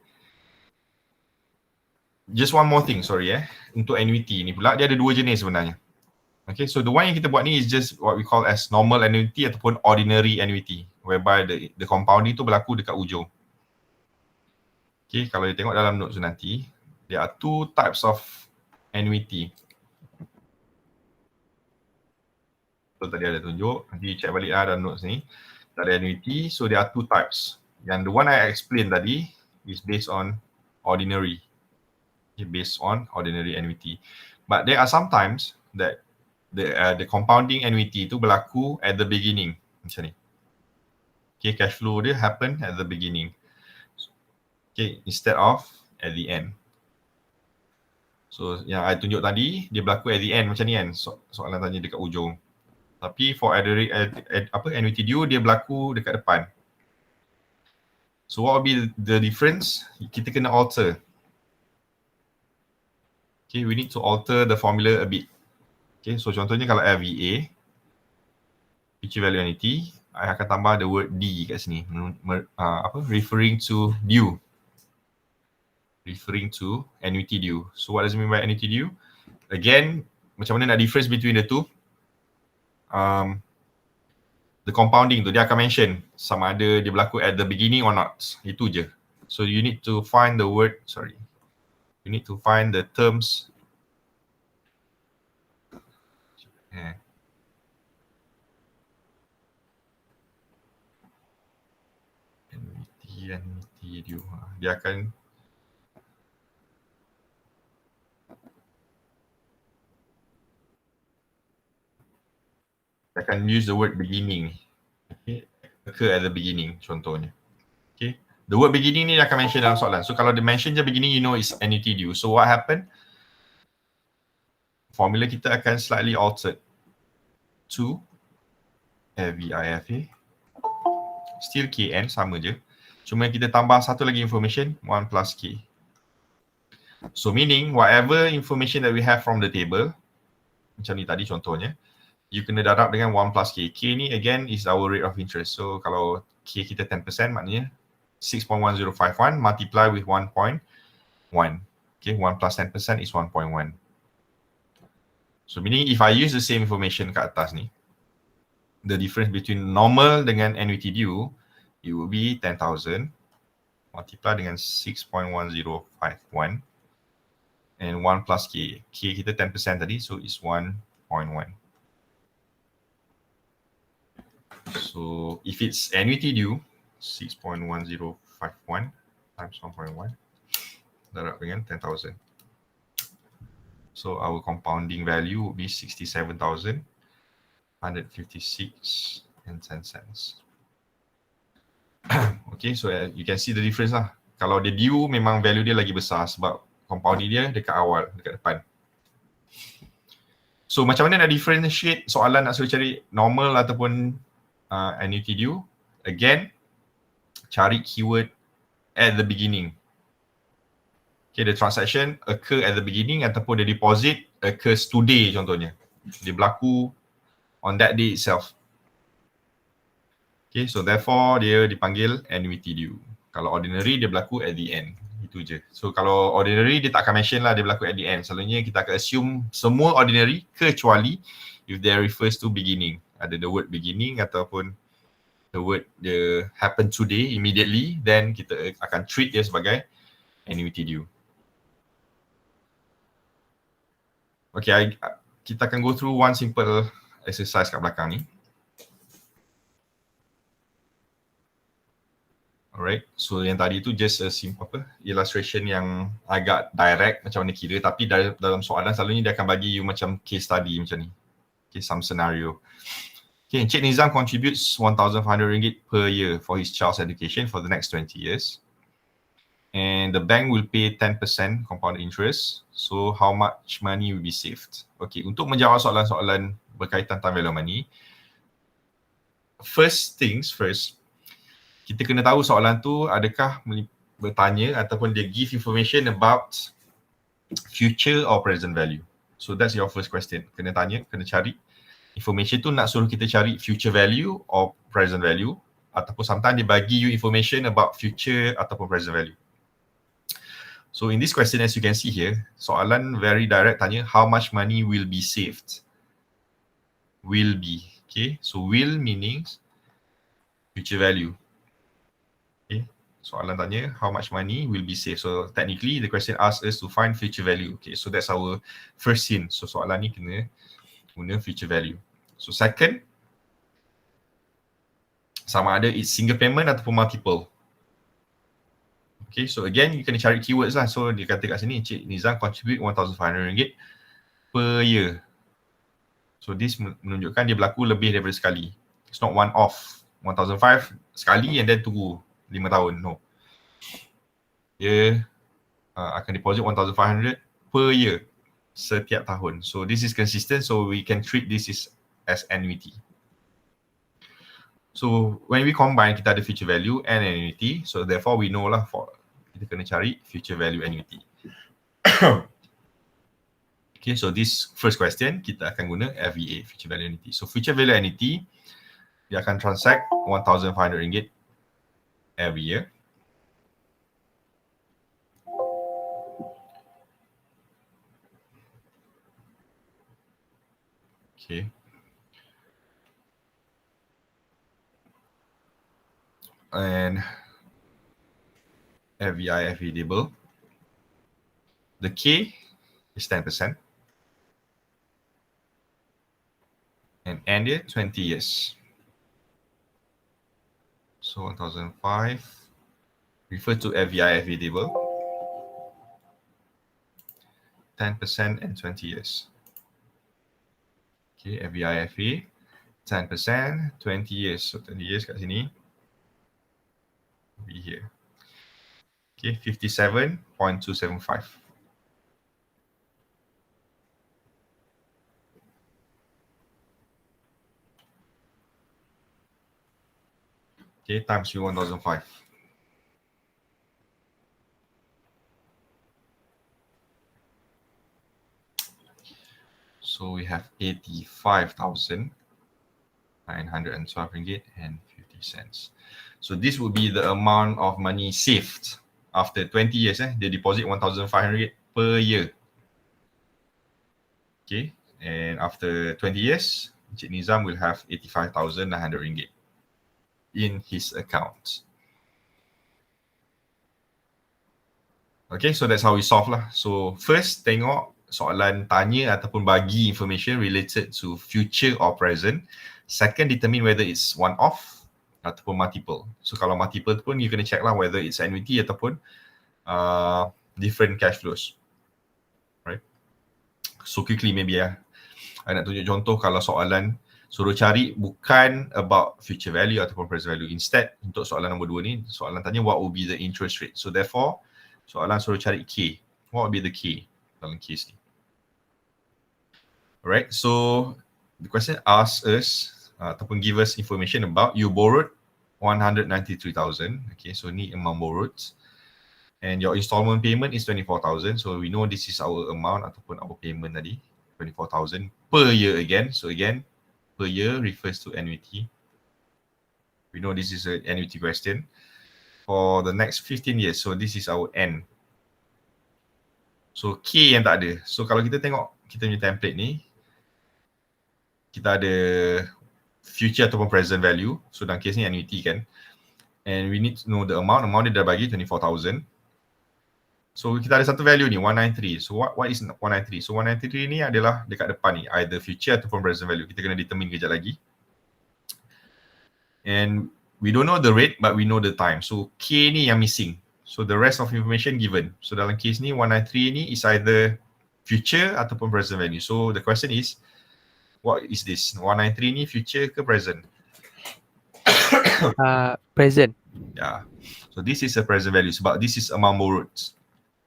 Just one more thing, sorry Untuk annuity ni pula, dia ada 2 jenis sebenarnya. Okay, so the one yang kita buat ni is just what we call as normal annuity ataupun ordinary annuity, whereby the compounding tu berlaku dekat ujung. Okay, kalau dia tengok dalam notes nanti, there are 2 types of annuity. So tadi ada tunjuk, nanti check balik dalam notes ni. Ada annuity, so there are 2 types. Yang the one I explained tadi is based on ordinary. based on ordinary annuity. But there are sometimes that the compounding annuity tu berlaku at the beginning macam ni. Okay, cash flow dia happen at the beginning. Okay, instead of at the end. So yang I tunjuk tadi dia berlaku at the end macam ni kan, soalan tanya dekat ujung. Tapi for annuity due dia berlaku dekat depan. So what will be the difference? Kita kena alter. Okay, we need to alter the formula a bit. Okay, so contohnya kalau FVA, future value annuity, I akan tambah the word D kat sini. Referring to due. Referring to annuity due. So what does it mean by annuity due? Again, macam mana nak difference between the two? The compounding tu dia akan mention sama ada dia berlaku at the beginning or not. Itu je. So you need to find the word, you need to find the terms. Annuity due. Dia akan use the word beginning. Okay, occur at the beginning contohnya. Okay, the word beginning ni akan mention dalam soalan. So kalau dia mention je beginning, you know it's annuity due. So what happened? Formula kita akan slightly altered to FVIFA. Still KN sama je. Cuma kita tambah satu lagi information 1 plus K. So meaning whatever information that we have from the table, macam ni tadi contohnya, you kena darab dengan 1 plus K. K ni again is our rate of interest. So kalau K kita 10%, maknanya 6.1051 multiply with 1.1. Okay, 1 plus 10% is 1.1. So meaning if I use the same information kat atas ni, the difference between normal dengan annuity due, it will be 10,000 multiply dengan 6.1051 and 1 plus K. K kita 10% tadi, so it's 1.1. So if it's annuity due, 6.1051 times 1.1 darab dengan 10,000. So our compounding value would be 67,156 and 10 cents. Okay, so you can see the difference lah. Kalau dia due, memang value dia lagi besar sebab compounding dia dekat awal, dekat depan. So macam mana nak differentiate soalan nak suruh cari normal ataupun annuity due? Again, cari keyword at the beginning. Okay, the transaction occur at the beginning ataupun the deposit occurs today contohnya. Dia berlaku on that day itself. Okay, so therefore dia dipanggil annuity due. Kalau ordinary dia berlaku at the end. Itu je. So kalau ordinary dia tak akan mention lah dia berlaku at the end. Selalunya kita akan assume semua ordinary kecuali if there refers to beginning. Ada the word beginning ataupun the word the happen today immediately, then kita akan treat dia sebagai annuity due. Okay, kita akan go through one simple exercise kat belakang ni. Alright, so yang tadi tu just a simple illustration yang agak direct macam mana kira, tapi dalam soalan selalunya dia akan bagi you macam case study macam ni. Okay, some scenario. Okay, Encik Nizam contributes RM1,500 per year for his child's education for the next 20 years. And the bank will pay 10% compound interest. So how much money will be saved? Okay, untuk menjawab soalan-soalan berkaitan time value of money, first things first, kita kena tahu soalan tu adakah bertanya ataupun dia give information about future or present value. So that's your first question. Kena tanya, kena cari information tu nak suruh kita cari future value or present value, ataupun sometimes dia bagi you information about future ataupun present value. So in this question, as you can see here, soalan very direct tanya how much money will be saved. Will be. Okay, so will meaning future value. Okay, soalan tanya how much money will be saved. So technically the question asks us to find future value. Okay, so that's our first hint. So soalan ni kena guna future value. So second, sama ada it's single payment ataupun multiple. Okay, so again, you kena cari keywords lah. So dia kata kat sini, Cik Nizam contribute RM1,500 per year. So this menunjukkan dia berlaku lebih daripada sekali. It's not one off. 1,500 sekali and then tunggu 5 tahun. No. Dia akan deposit 1,500 per year setiap tahun. So this is consistent, so we can treat this as annuity. So when we combine, kita ada future value and annuity. So therefore we know lah, kita kena cari future value annuity. Okay, so this first question kita akan guna FVA, future value annuity. So future value annuity, dia akan transact RM1,500 every year. Okay. And FVI, FV label. The K is 10%. And end it 20 years. So 1,005 refer to FVI, FV label. 10% and 20 years. Okay, FVI, FV 10%, 20 years. So 20 years kat sini. Be here. Okay, 57.275. Okay, times 1,005. So we have $85,912.50. So this would be the amount of money saved after 20 years. They deposit 1,500 per year. Okay, and after 20 years, Encik Nizam will have RM85,900 in his account. Okay, so that's how we solve lah. So first, tengok soalan tanya ataupun bagi information related to future or present. Second, determine whether it's one-off ataupun multiple. So kalau multiple tu pun you kena check lah whether it's annuity ataupun different cash flows. Right? So quickly maybe I nak tunjuk contoh kalau soalan suruh cari bukan about future value ataupun present value. Instead, untuk soalan nombor 2 ni, soalan tanya what will be the interest rate. So therefore, soalan suruh cari K. What will be the K dalam case ni? Alright, so the question asks us ataupun give us information about you borrowed 193,000. Okay, so ni amount borrowed. And your installment payment is 24,000. So we know this is our amount ataupun our payment tadi. 24,000 per year again. So again, per year refers to annuity. We know this is an annuity question. For the next 15 years, so this is our N. So K yang tak ada. So kalau kita tengok kita punya template ni, kita ada future ataupun present value. So dalam case ni annuity kan. And we need to know the amount. Amount dia dah bagi 24,000. So kita ada satu value ni 193. So what is 193? So 193 ni adalah dekat depan ni, either future ataupun present value. Kita kena determine kejap lagi. And we don't know the rate but we know the time. So K ni yang missing. So the rest of information given. So dalam case ni 193 ni is either future ataupun present value. So the question is, what is this? 193 ni future ke present? Present. Yeah. So this is a present value sebab this is amount borrowed.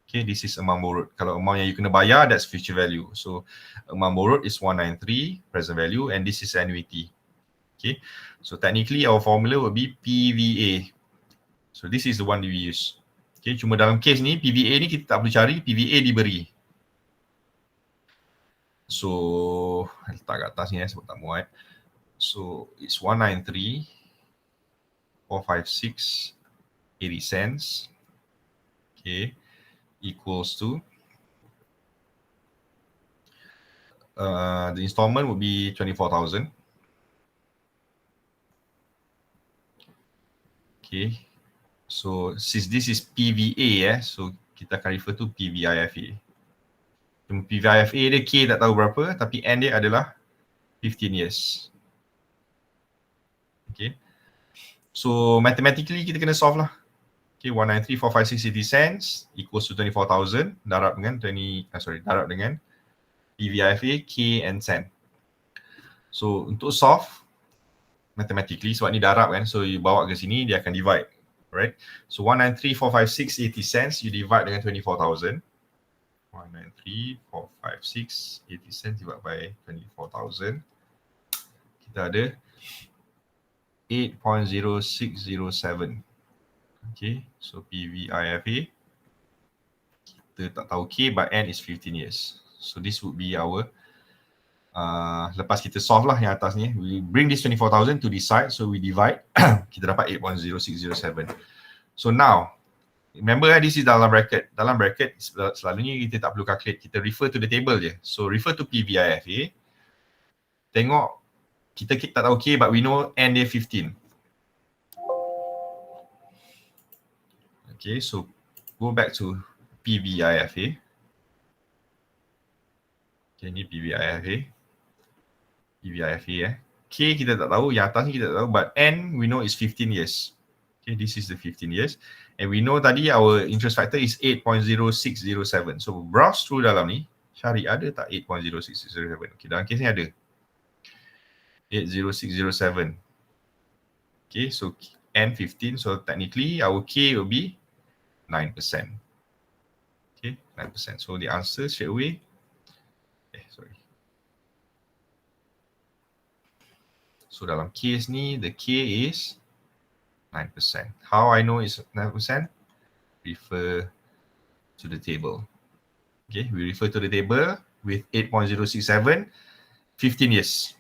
Okay, this is amount borrowed. Kalau amount yang you kena bayar, that's future value. So amount borrowed is 193 present value and this is annuity. Okay, so technically our formula will be PVA. So this is the one we use. Okay, cuma dalam case ni PVA ni kita tak perlu cari, PVA diberi. So letak kat atas ni sebab tak muat. So it's 193 456 80 cents. Okay, equals to the installment would be 24,000. Okay, so since this is PVA so kita akan refer to PVIFA. PVIFA dia K tak tahu berapa tapi N dia adalah 15 years. Okay, so mathematically kita kena solve lah. Okay, 193,456.80 cents equals to 24,000 darab dengan darab dengan PVIFA, K and sen. So untuk solve mathematically, sebab ni darab kan, so you bawa ke sini, dia akan divide, right? So 193,456.80 cents you divide dengan 24,000. 193,456.80 cents divided by 24,000. Kita ada 8.0607. Okay, so PVIFA, kita tak tahu K, but N is 15 years. So this would be our, lepas kita solve lah yang atas ni, we bring this 24,000 to this side, so we divide, kita dapat 8.0607. So now, remember this is dalam bracket. Dalam bracket, selalunya kita tak perlu calculate, kita refer to the table je. So refer to PVIFA, tengok, kita tak tahu K, but we know N dia 15. Okay, so go back to PVIFA. Okay, ni PVIFA. K kita tak tahu, yang atas ni kita tak tahu, but N we know is 15 years. Okay, this is the 15 years. And we know tadi our interest factor is 8.0607. So browse through dalam ni, cari ada tak 8.0607. Okay, dalam case ni ada. 80607. Okay, so N 15, so technically our K will be 9%. Okay, 9%. So the answer straight away, so dalam case ni, the K is 9%. How I know it's 9%? Refer to the table. Okay, we refer to the table with 8.067, 15 years.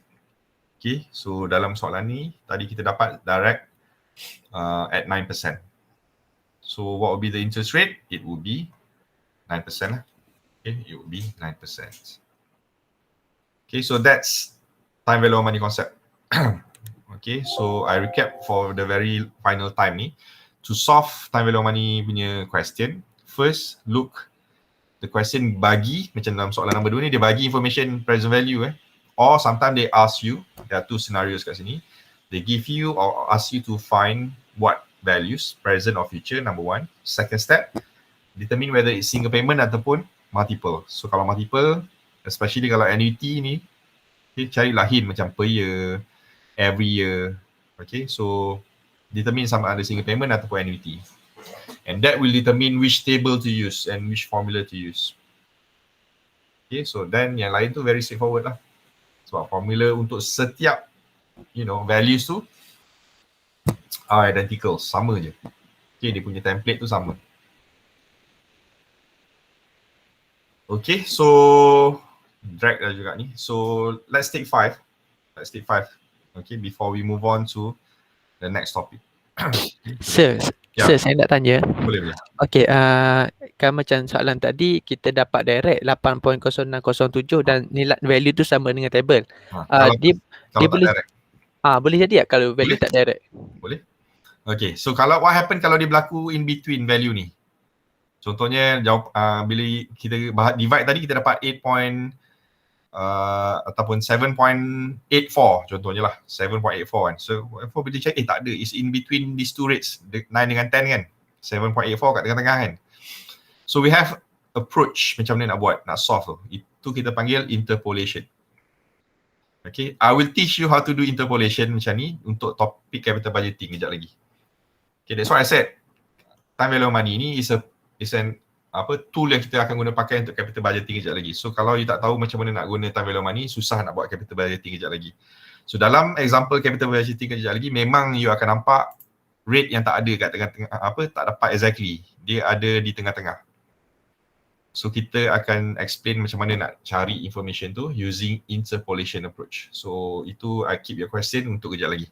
Okay, so dalam soalan ni, tadi kita dapat direct at 9%. So what will be the interest rate? It will be 9%. Okay, it will be 9%. Okay, so that's time value of money concept. Okay, so I recap for the very final time ni. To solve time value of money punya question, first look, the question bagi, macam dalam soalan nombor 2 ni, dia bagi information present value or sometimes they ask you, there are two scenarios kat sini, they give you or ask you to find what values, present or future, number 1. Second step, determine whether it's single payment ataupun multiple. So kalau multiple, especially kalau annuity ni, okay, carilah hint macam per year, every year. Okay, so determine sama ada single payment ataupun annuity. And that will determine which table to use and which formula to use. Okay, so then yang lain tu very straightforward lah. Sebab formula untuk setiap, values tu are identical, sama je. Okay, dia punya template tu sama. Okay, so drag dah juga ni. So let's take 5. Okay, before we move on to the next topic. Sir, saya nak tanya. Boleh. Okay, kan macam soalan tadi, kita dapat direct 8.0607 dan nilai value tu sama dengan table. Kalau Dia boleh direct. Boleh jadi tak kalau value Boleh. tak direct? Boleh. Okay, so kalau what happen kalau dia berlaku in between value ni? Contohnya bila kita divide tadi kita dapat 8 ataupun 7.84 contohnya lah, 7.84 kan. So bila check, tak ada, it's in between these two rates, 9 dengan 10 kan, 7.84 kat tengah-tengah kan. So we have approach macam mana nak buat, nak solve tu. Itu kita panggil interpolation. Okay, I will teach you how to do interpolation macam ni untuk topik capital budgeting kejap lagi. Okay, that's why I said time value of money ni is an tool yang kita akan guna pakai untuk capital budgeting kejap lagi. So kalau you tak tahu macam mana nak guna time value of money, susah nak buat capital budgeting kejap lagi. So dalam example capital budgeting kejap lagi, memang you akan nampak rate yang tak ada kat tengah-tengah, tak dapat exactly. Dia ada di tengah-tengah. So kita akan explain macam mana nak cari information tu using interpolation approach. So itu I keep your question untuk kejap lagi.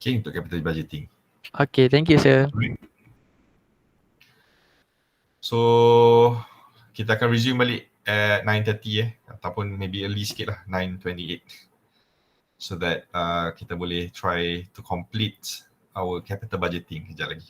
Okay, untuk capital budgeting. Okay, thank you sir. So kita akan resume balik at 9:30 ataupun maybe early sikit lah, 9:28, so that kita boleh try to complete our capital budgeting kejap lagi.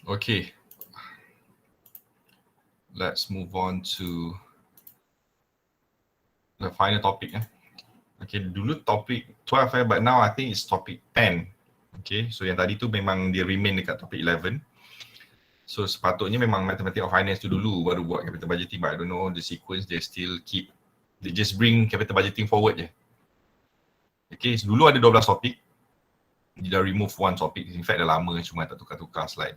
Okay. Let's move on to the final topic. Okay, dulu topic 12 but now I think it's topic 10. Okay, so yang tadi tu memang dia remain dekat topic 11. So sepatutnya memang Mathematics of Finance tu dulu baru buat capital budgeting, but I don't know the sequence, they just bring capital budgeting forward je. Okay, so dulu ada 12 topik. Dia dah remove one topic. In fact dah lama cuma tak tukar-tukar slide.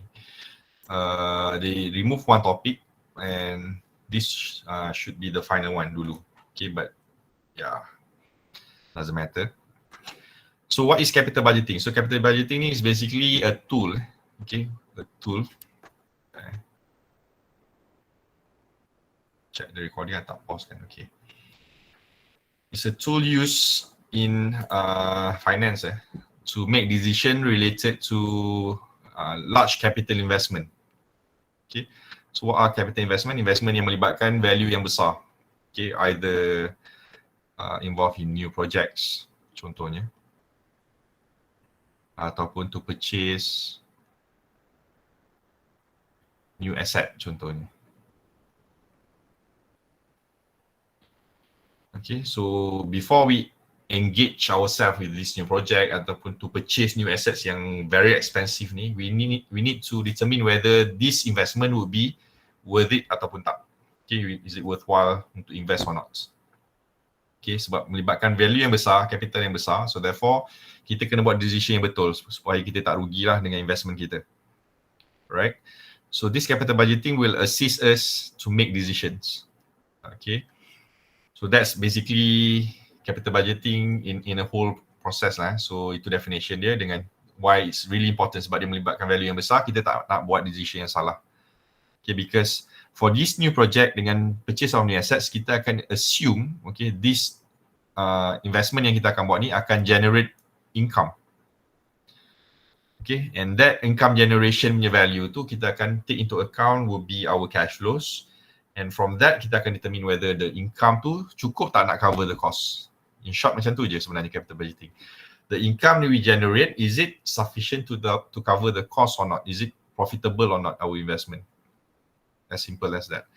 They remove one topic and this should be the final one dulu. Okay, but yeah, doesn't matter. So what is capital budgeting? So capital budgeting is basically a tool. Okay, a tool. Check the recording, I tak pause kan. Okay. It's a tool used in finance to make decision related to large capital investment. Okay. So what are capital investment? Investment yang melibatkan value yang besar. Okay, either involved in new projects, contohnya, ataupun to purchase new asset, contohnya. Okay, so before we engage ourselves with this new project ataupun to purchase new assets yang very expensive ni, we need to determine whether this investment would be worth it ataupun tak. Okay, is it worthwhile to invest or not? Okay, sebab melibatkan value yang besar, capital yang besar, so therefore kita kena buat decision yang betul supaya kita tak rugilah dengan investment kita. Right? So this capital budgeting will assist us to make decisions. Okay. So that's basically capital budgeting in a whole process lah. So itu definition dia dengan why it's really important, sebab dia melibatkan value yang besar, kita tak nak buat decision yang salah. Okay, because for this new project dengan purchase of new assets, kita akan assume, okay, this investment yang kita akan buat ni akan generate income. Okay, and that income generation punya value tu kita akan take into account will be our cash flows. And from that, kita akan determine whether the income tu cukup tak nak cover the cost. In short, macam tu je sebenarnya capital budgeting. The income that we generate, is it sufficient to cover the cost or not? Is it profitable or not, our investment? As simple as that.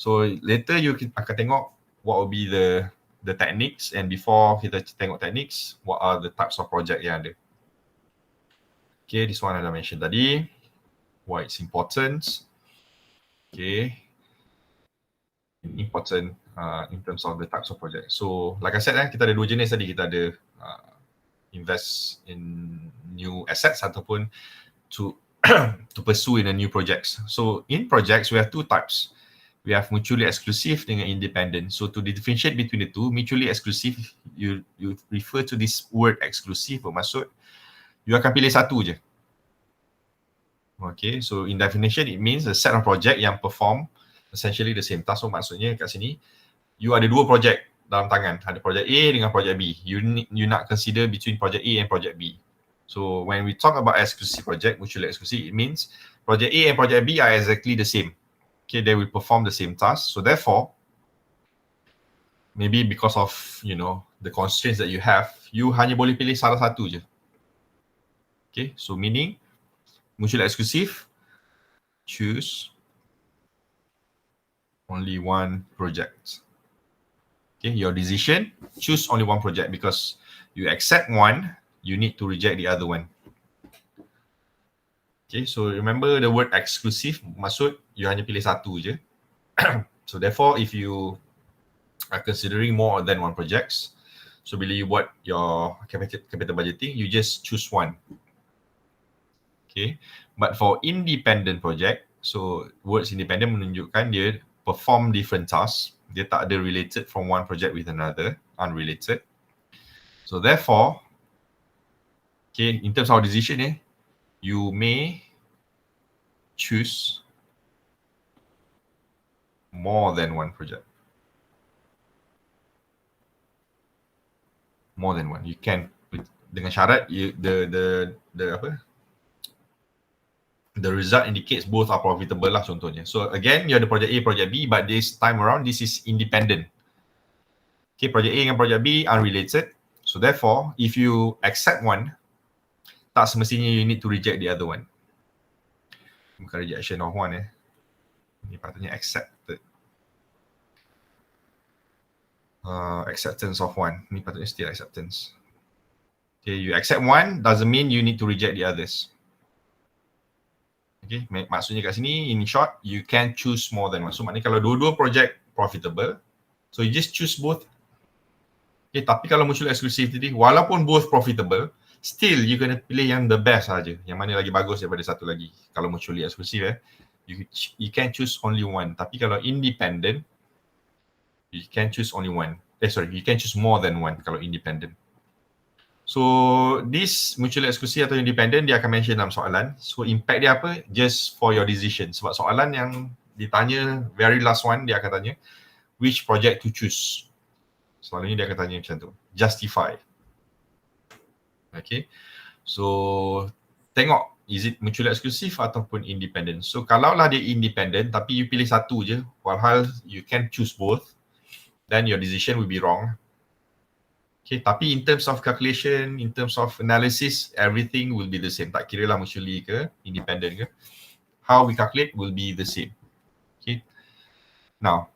So later you akan tengok what will be the techniques, and before kita tengok techniques, what are the types of project yang ada. Okay, this one I dah mention tadi. Why it's important. Okay. Important in terms of the types of project. So like I said, kita ada dua jenis tadi. Kita ada invest in new assets ataupun to pursue in a new projects. So in projects, we have two types. We have mutually exclusive dengan independent. So to differentiate between the two, mutually exclusive, you refer to this word exclusive, bermaksud you akan pilih satu je. Okay, so in definition, it means a set of project yang perform essentially the same task. So maksudnya kat sini, you ada dua project dalam tangan. Ada project A dengan project B. You nak consider between project A and project B. So when we talk about exclusive project, mutually exclusive, it means project A and project B are exactly the same. Okay, they will perform the same task. So therefore, maybe because of, you know, the constraints that you have, you hanya boleh pilih salah satu je. Okay, so meaning mutually exclusive, choose only one project. Okay, your decision, choose only one project, because you accept one, you need to reject the other one. Okay, so remember the word exclusive, maksud you hanya pilih satu je. So therefore, if you are considering more than one projects, so bila you buat your capital budgeting, you just choose one. Okay, but for independent project, so words independent menunjukkan dia perform different tasks. Dia tak ada related from one project with another, unrelated. So therefore, okay, in terms of decision, you may choose more than one project. More than one. You can, dengan syarat the result indicates both are profitable lah contohnya. So again, you ada project A, project B, but this time around, this is independent. Okay, project A dengan project B unrelated. So therefore, if you accept one, tak semestinya you need to reject the other one. Bukan rejection of one Ni patutnya accepted. Acceptance of one. Ni patutnya still acceptance. Okay, you accept one doesn't mean you need to reject the others. Okay, maksudnya kat sini, in short, you can choose more than one. So maknanya kalau dua-dua project profitable, so you just choose both. Okay, tapi kalau mutual exclusive tadi, walaupun both profitable, still you kena pilih yang the best saja. Yang mana lagi bagus daripada satu lagi. Kalau mutually exclusive you can choose only one. Tapi kalau independent, you can choose only one. You can choose more than one kalau independent. So this mutually exclusive atau independent dia akan mention dalam soalan. So impact dia apa? Just for your decision. Sebab soalan yang ditanya very last one dia akan tanya which project to choose. Soalan ni dia akan tanya macam tu. Justify. Okay. So tengok is it mutually exclusive ataupun independent. So kalaulah dia independent tapi you pilih satu je, walhal you can choose both, then your decision will be wrong. Okay, tapi in terms of calculation, in terms of analysis, everything will be the same. Tak kira lah mutually ke, independent ke. How we calculate will be the same. Okay. Now,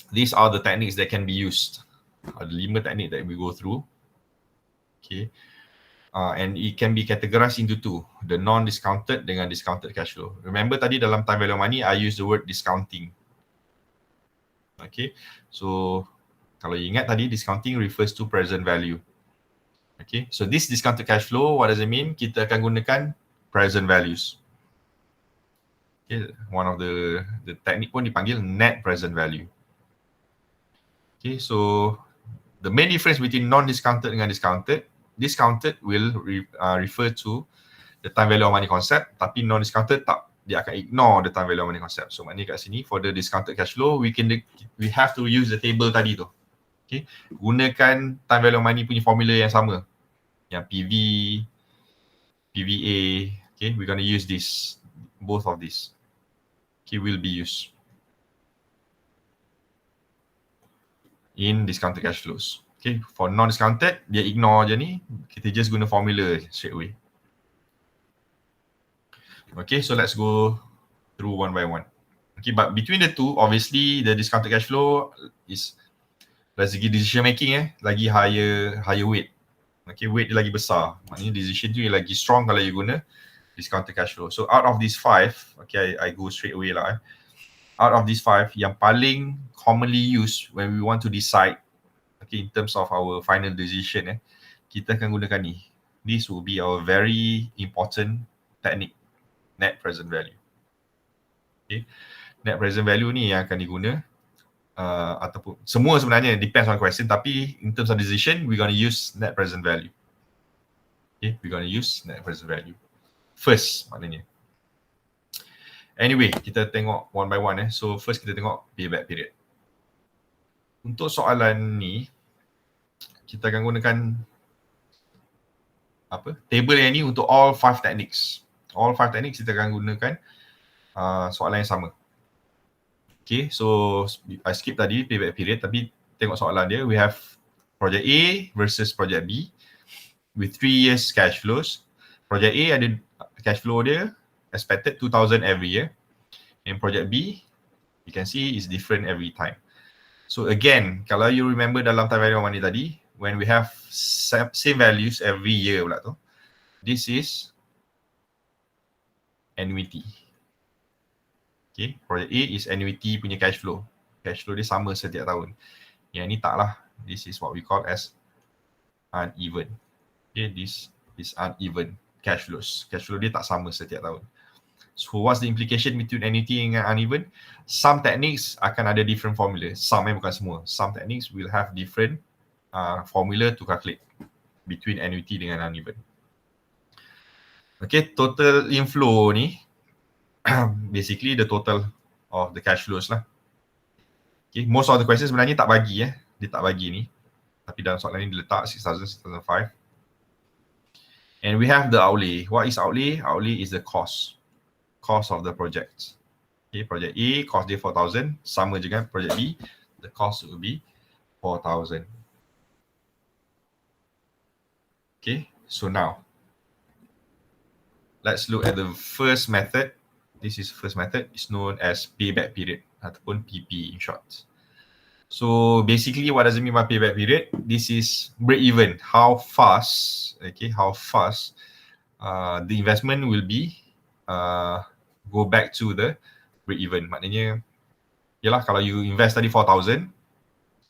these are the techniques that can be used. Ada 5 teknik that we go through. Okay. And it can be categorized into 2. The non-discounted dengan discounted cash flow. Remember tadi dalam time value of money, I use the word discounting. Okay. So, kalau you ingat tadi, discounting refers to present value. Okay, so this discounted cash flow, what does it mean? Kita akan gunakan present values. Okay, one of the technique pun dipanggil net present value. Okay, so the main difference between non-discounted dengan discounted will refer to the time value of money concept, tapi non-discounted tak. Dia akan ignore the time value of money concept. So maknanya kat sini, for the discounted cash flow, we have to use the table tadi tu. Okay, gunakan time value of money punya formula yang sama. Yang PV, PVA, okay, we're going to use this, both of these. Okay, will be used in discounted cash flows. Okay, for non-discounted, dia ignore je ni, kita just guna formula straight away. Okay, so let's go through one by one. Okay, but between the two, obviously the discounted cash flow is dari segi decision making lagi higher weight. Okay, weight dia lagi besar. Maknanya decision tu lagi strong kalau you guna discounted cash flow. So out of these 5, okay, I go straight away lah. Out of these 5, yang paling commonly used when we want to decide, okay, in terms of our final decision, kita akan gunakan ni. This will be our very important technique, net present value. Okay, net present value ni yang akan diguna. Ataupun semua sebenarnya depends on question, tapi in terms of decision we're going to use net present value. Okay, we're going to use net present value first maknanya. Anyway, kita tengok one by one So first kita tengok payback period. Untuk soalan ni kita akan gunakan table yang ni untuk all 5 techniques. All 5 techniques kita akan gunakan soalan yang sama. Okay, so I skip tadi payback period, tapi tengok soalan dia. We have project A versus project B with 3 years cash flows. Project A ada cash flow dia expected 2,000 every year. And project B, you can see is different every time. So again, kalau you remember dalam time value of money tadi, when we have same values every year pula tu, this is annuity. Okay, project A is annuity punya cash flow. Cash flow dia sama setiap tahun. Yang ni tak lah. This is what we call as uneven. Okay, this is uneven cash flows. Cash flow dia tak sama setiap tahun. So what's the implication between annuity dengan uneven? Some techniques akan ada different formula. Some bukan semua. Some techniques will have different formula to calculate between annuity dengan uneven. Okay, total inflow ni basically the total of the cash flows lah. Okay, most of the questions sebenarnya tak bagi dia tak bagi ni. Tapi dalam soalan ni dia letak 6,000, 6,005. And we have the outlay. What is outlay? Outlay is the cost of the project. Okay, project A cost dia 4,000, sama je kan project B, the cost will be 4,000. Okay, so now let's look at the first method This is first method. It's known as payback period ataupun PP in short. So basically, what does it mean by payback period? This is break even. How fast, okay, how fast the investment will be go back to the break even. Maknanya, yalah, kalau you invest tadi 4,000,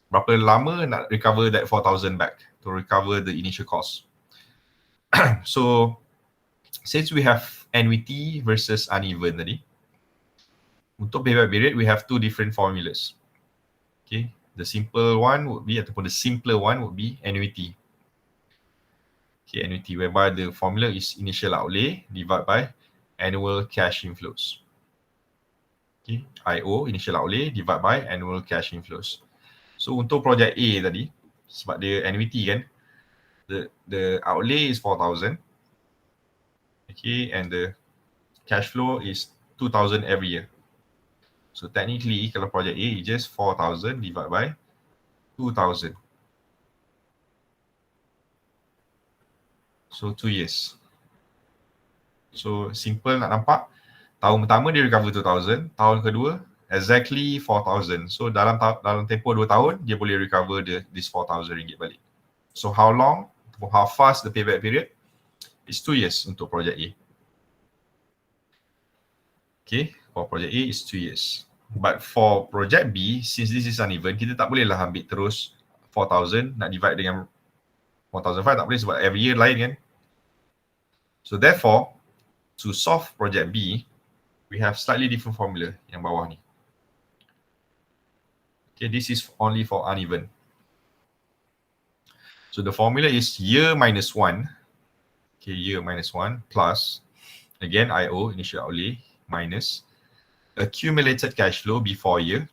berapa lama nak recover that 4,000 back to recover the initial cost. So since we have annuity versus uneven tadi, untuk payback period, we have two different formulas. Okay, the simple one would be, ataupun the simpler one would be annuity. Okay, annuity whereby the formula is initial outlay divided by annual cash inflows. Okay, IO, initial outlay divided by annual cash inflows. So untuk project A tadi, sebab dia annuity kan, the outlay is 4,000. Okay, and the cash flow is 2,000 every year. So technically, kalau project A is just 4,000 divided by 2,000. So 2 years. So simple nak nampak. Tahun pertama dia recover 2,000, tahun kedua exactly 4,000. So dalam tempoh 2 tahun dia boleh recover this 4,000 ringgit balik. So how long, how fast the payback period? It's 2 years untuk project A. Okay, for project A is 2 years. But for project B, since this is uneven, kita tak boleh lah ambil terus 4,000 nak divide dengan 1,500, tak boleh sebab every year lain kan. So therefore, to solve project B, we have slightly different formula yang bawah ni. Okay, this is only for uneven. So the formula is year minus 1. Okay, year minus 1 plus, again, IO, initial outlay, minus accumulated cash flow before year.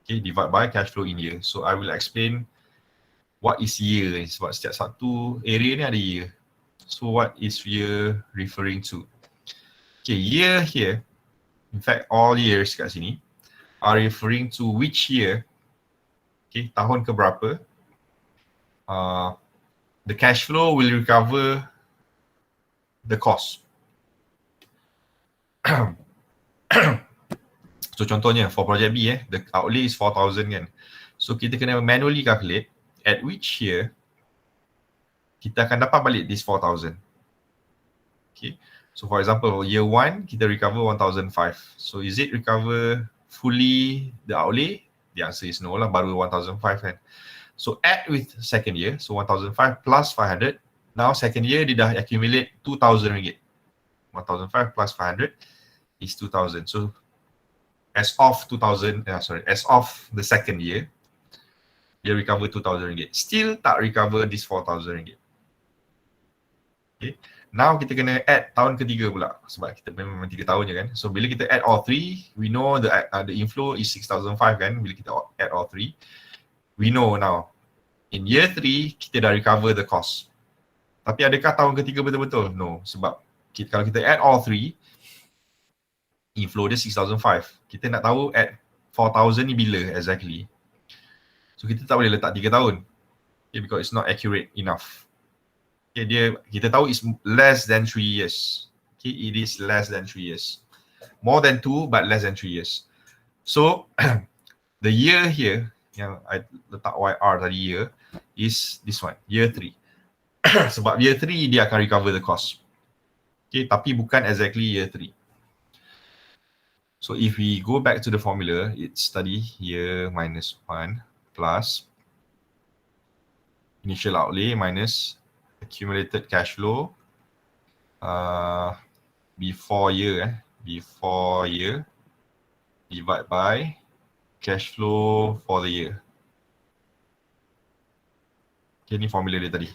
Okay, divide by cash flow in year. So I will explain what is year sebab setiap satu area ni ada year. So what is year referring to? Okay, year here, in fact all years kat sini are referring to which year, okay, tahun ke berapa, the cash flow will recover the cost. So contohnya for project B the outlay is 4,000 kan. So kita kena manually calculate at which year kita akan dapat balik this 4,000. Okay. So for example, year 1 kita recover 1,005. So is it recover fully the outlay? The answer is no lah, baru 1,005 kan. So add with second year, so 1,005 plus 500. Now second year dia dah accumulate 2,000 ringgit. 1,005 plus 500 is 2,000. So as of the second year, dia recover 2,000 ringgit. Still tak recover this 4,000 ringgit. Okay. Now kita kena add tahun ketiga pula sebab kita memang 3 tahun je kan. So bila kita add all three, we know the inflow is 6,005 kan. Bila kita add all three, we know now in year 3 kita dah recover the cost. Tapi adakah tahun ketiga betul-betul? No, sebab kalau kita add all three, inflow dia 6,005. Kita nak tahu add 4,000 ni bila exactly. So kita tak boleh letak 3 tahun. Okay, because it's not accurate enough. Okay, kita tahu it's less than 3 years. Okay, it is less than 3 years. More than 2 but less than 3 years. So the year here yang I letak YR tadi year is this one, year 3. Sebab year 3 dia akan recover the cost. Okay, tapi bukan exactly year 3. So if we go back to the formula, it's tadi year minus 1 plus initial outlay minus accumulated cash flow before year divide by cash flow for the year. Okay, ni formula dia tadi.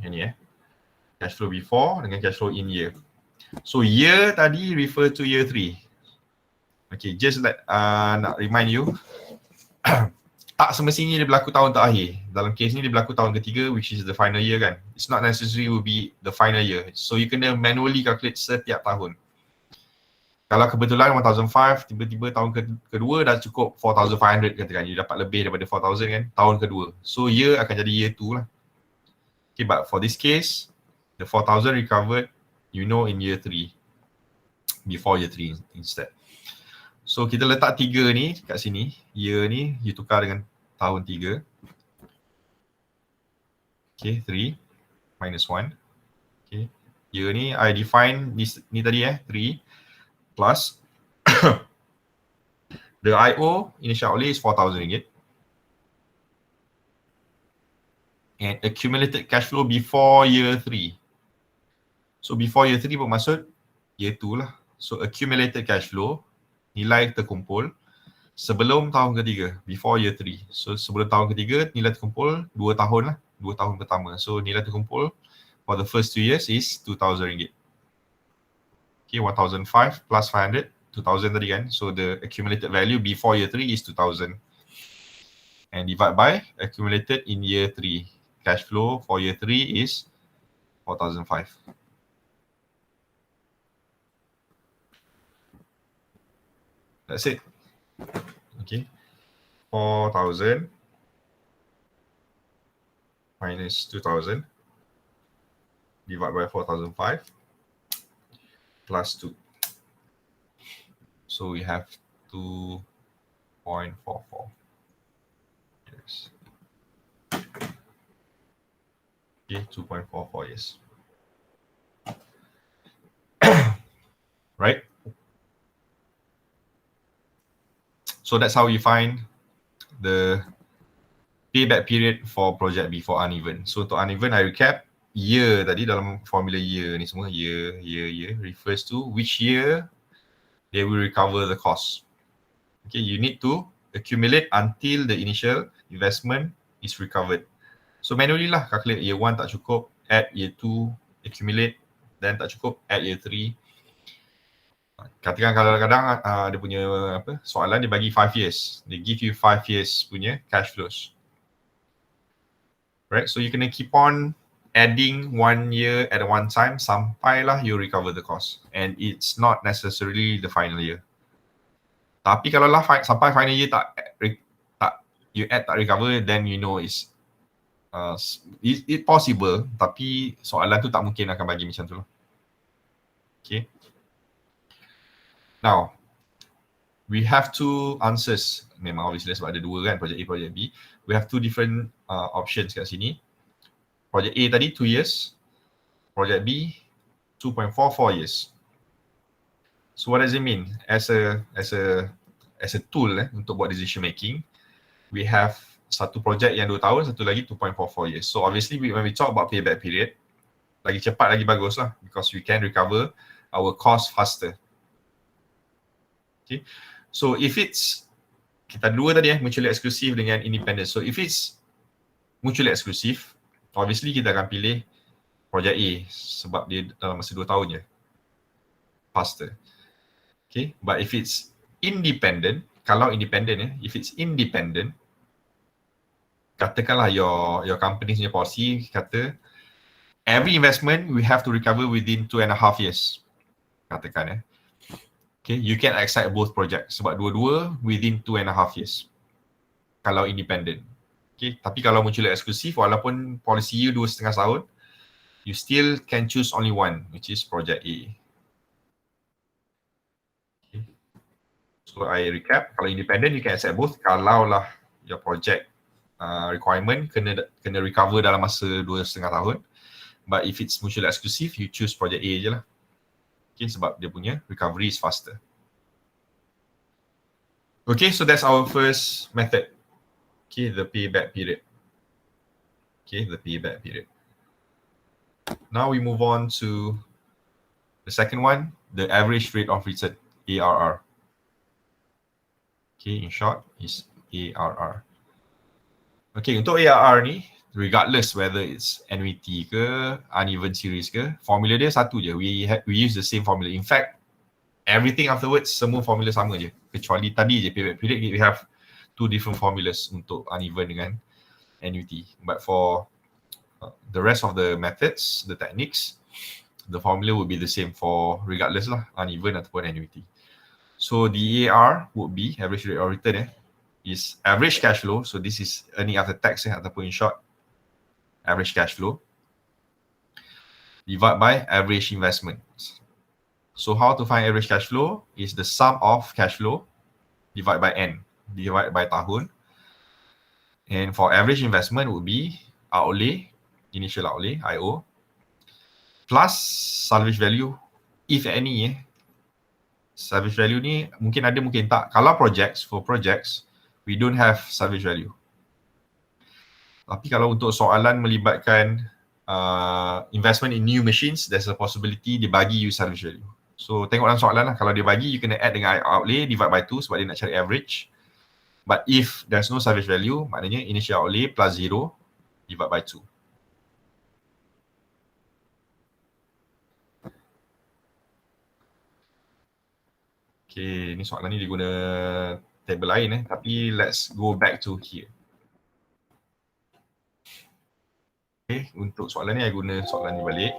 Yang ni cash flow before dengan cash flow in year. So year tadi refer to year 3. Okay, just nak remind you, tak semestinya dia berlaku tahun terakhir. Dalam kes ni dia berlaku tahun ketiga, which is the final year kan. It's not necessary will be the final year. So you kena manually calculate setiap tahun. Kalau kebetulan 1,005, tiba-tiba tahun kedua dah cukup 4,500 katakan. You dapat lebih daripada 4,000 kan, tahun kedua. So year akan jadi year 2 lah. Okay, but for this case, the 4,000 recovered, you know, in year 3. before year 3 instead. So kita letak 3 ni kat sini, year ni you tukar dengan tahun 3. Okay, 3 minus 1. Okay, year ni I define ni tadi 3 plus the IO initial outlay is RM4,000 and accumulated cash flow before year 3. So before year 3 bermaksud year 2 lah. So accumulated cash flow, nilai terkumpul sebelum tahun ketiga, before year 3. So sebelum tahun ketiga, nilai terkumpul 2 tahun lah, 2 tahun pertama. So nilai terkumpul for the first 2 years is RM2,000. Okay, 1,005 plus 500, 2,000 tadi kan. So the accumulated value before year 3 is 2,000. And divide by accumulated in year 3. Cash flow for year 3 is 4,005. That's it. Okay. 4,000 minus 2,000 divided by 4,005 plus 2. So we have 2.44. Yes. Okay, 2.44 years. Right? So that's how we find the payback period for project B for uneven. So untuk uneven, I recap, year tadi dalam formula year ni semua, year refers to which year they will recover the cost. Okay, you need to accumulate until the initial investment is recovered. So manually lah calculate year 1 tak cukup, add year 2, accumulate, then tak cukup, add year 3. Katakan kadang-kadang dia punya soalan dia bagi 5 years. They give you 5 years punya cash flows. Right? So you kena keep on adding 1 year at one time sampailah you recover the cost. And it's not necessarily the final year. Tapi kalau lah sampai final year tak you add tak recover, then you know it's it possible, tapi soalan tu tak mungkin akan bagi macam tu lah. Okay. Now, we have two answers. Memang obviously sebab ada dua kan, project A, project B. We have two different options kat sini. Project A tadi 2 years. Project B 2.44 years. So what does it mean? As a tool untuk buat decision making, we have satu project yang 2 tahun, satu lagi 2.44 years. So obviously when we talk about payback period, lagi cepat lagi bagus lah, because we can recover our cost faster. Okay. So if it's, kita dua tadi mutually exclusive dengan independent. So if it's mutually exclusive, obviously kita akan pilih project A sebab dia dalam masa 2 tahun je. Faster. Okay. But if it's independent, kalau independent if it's independent, katakanlah your company punya policy kata every investment we have to recover within 2.5 years. Katakan Okay, you can accept both projects sebab dua-dua within 2.5 years. Kalau independent. Okay, tapi kalau mutually exclusive, walaupun policy you 2.5 tahun, you still can choose only one, which is project A. Okay. So I recap, kalau independent you can accept both. Kalau lah your project requirement kena recover dalam masa 2.5 tahun. But if it's mutually exclusive, you choose project A je lah. Okay, sebab dia punya recovery is faster. Okay, so that's our first method. Okay, the payback period. Okay, the payback period. Now we move on to the second one, the average rate of return, ARR. Okay, in short, is ARR. Okay, untuk ARR ni, regardless whether it's annuity ke, uneven series ke, formula dia satu je. We use the same formula. In fact, everything afterwards, semua formula sama je. Kecuali tadi je, payback period, we have two different formulas untuk uneven dengan annuity. But for the rest of the methods, the techniques, the formula would be the same for regardless lah, uneven ataupun annuity. So the AR would be, average rate of return is average cash flow. So this is earning after tax ataupun in short, average cash flow divided by average investment. So how to find average cash flow is the sum of cash flow divided by N, divided by tahun. And for average investment would be outlay, initial outlay, IO, plus salvage value, if any. Salvage value ni mungkin ada, mungkin tak. Kalau for projects, we don't have salvage value. Tapi kalau untuk soalan melibatkan investment in new machines, there's a possibility dia bagi you salvage value. So tengok dalam soalan lah, kalau dia bagi, you kena add dengan outlay, divide by 2 sebab dia nak cari average. But if there's no salvage value, maknanya initial outlay plus 0 divide by 2. Okay, ni soalan ni dia guna table lain tapi let's go back to here. Okay, untuk soalan ni, saya guna soalan ni balik.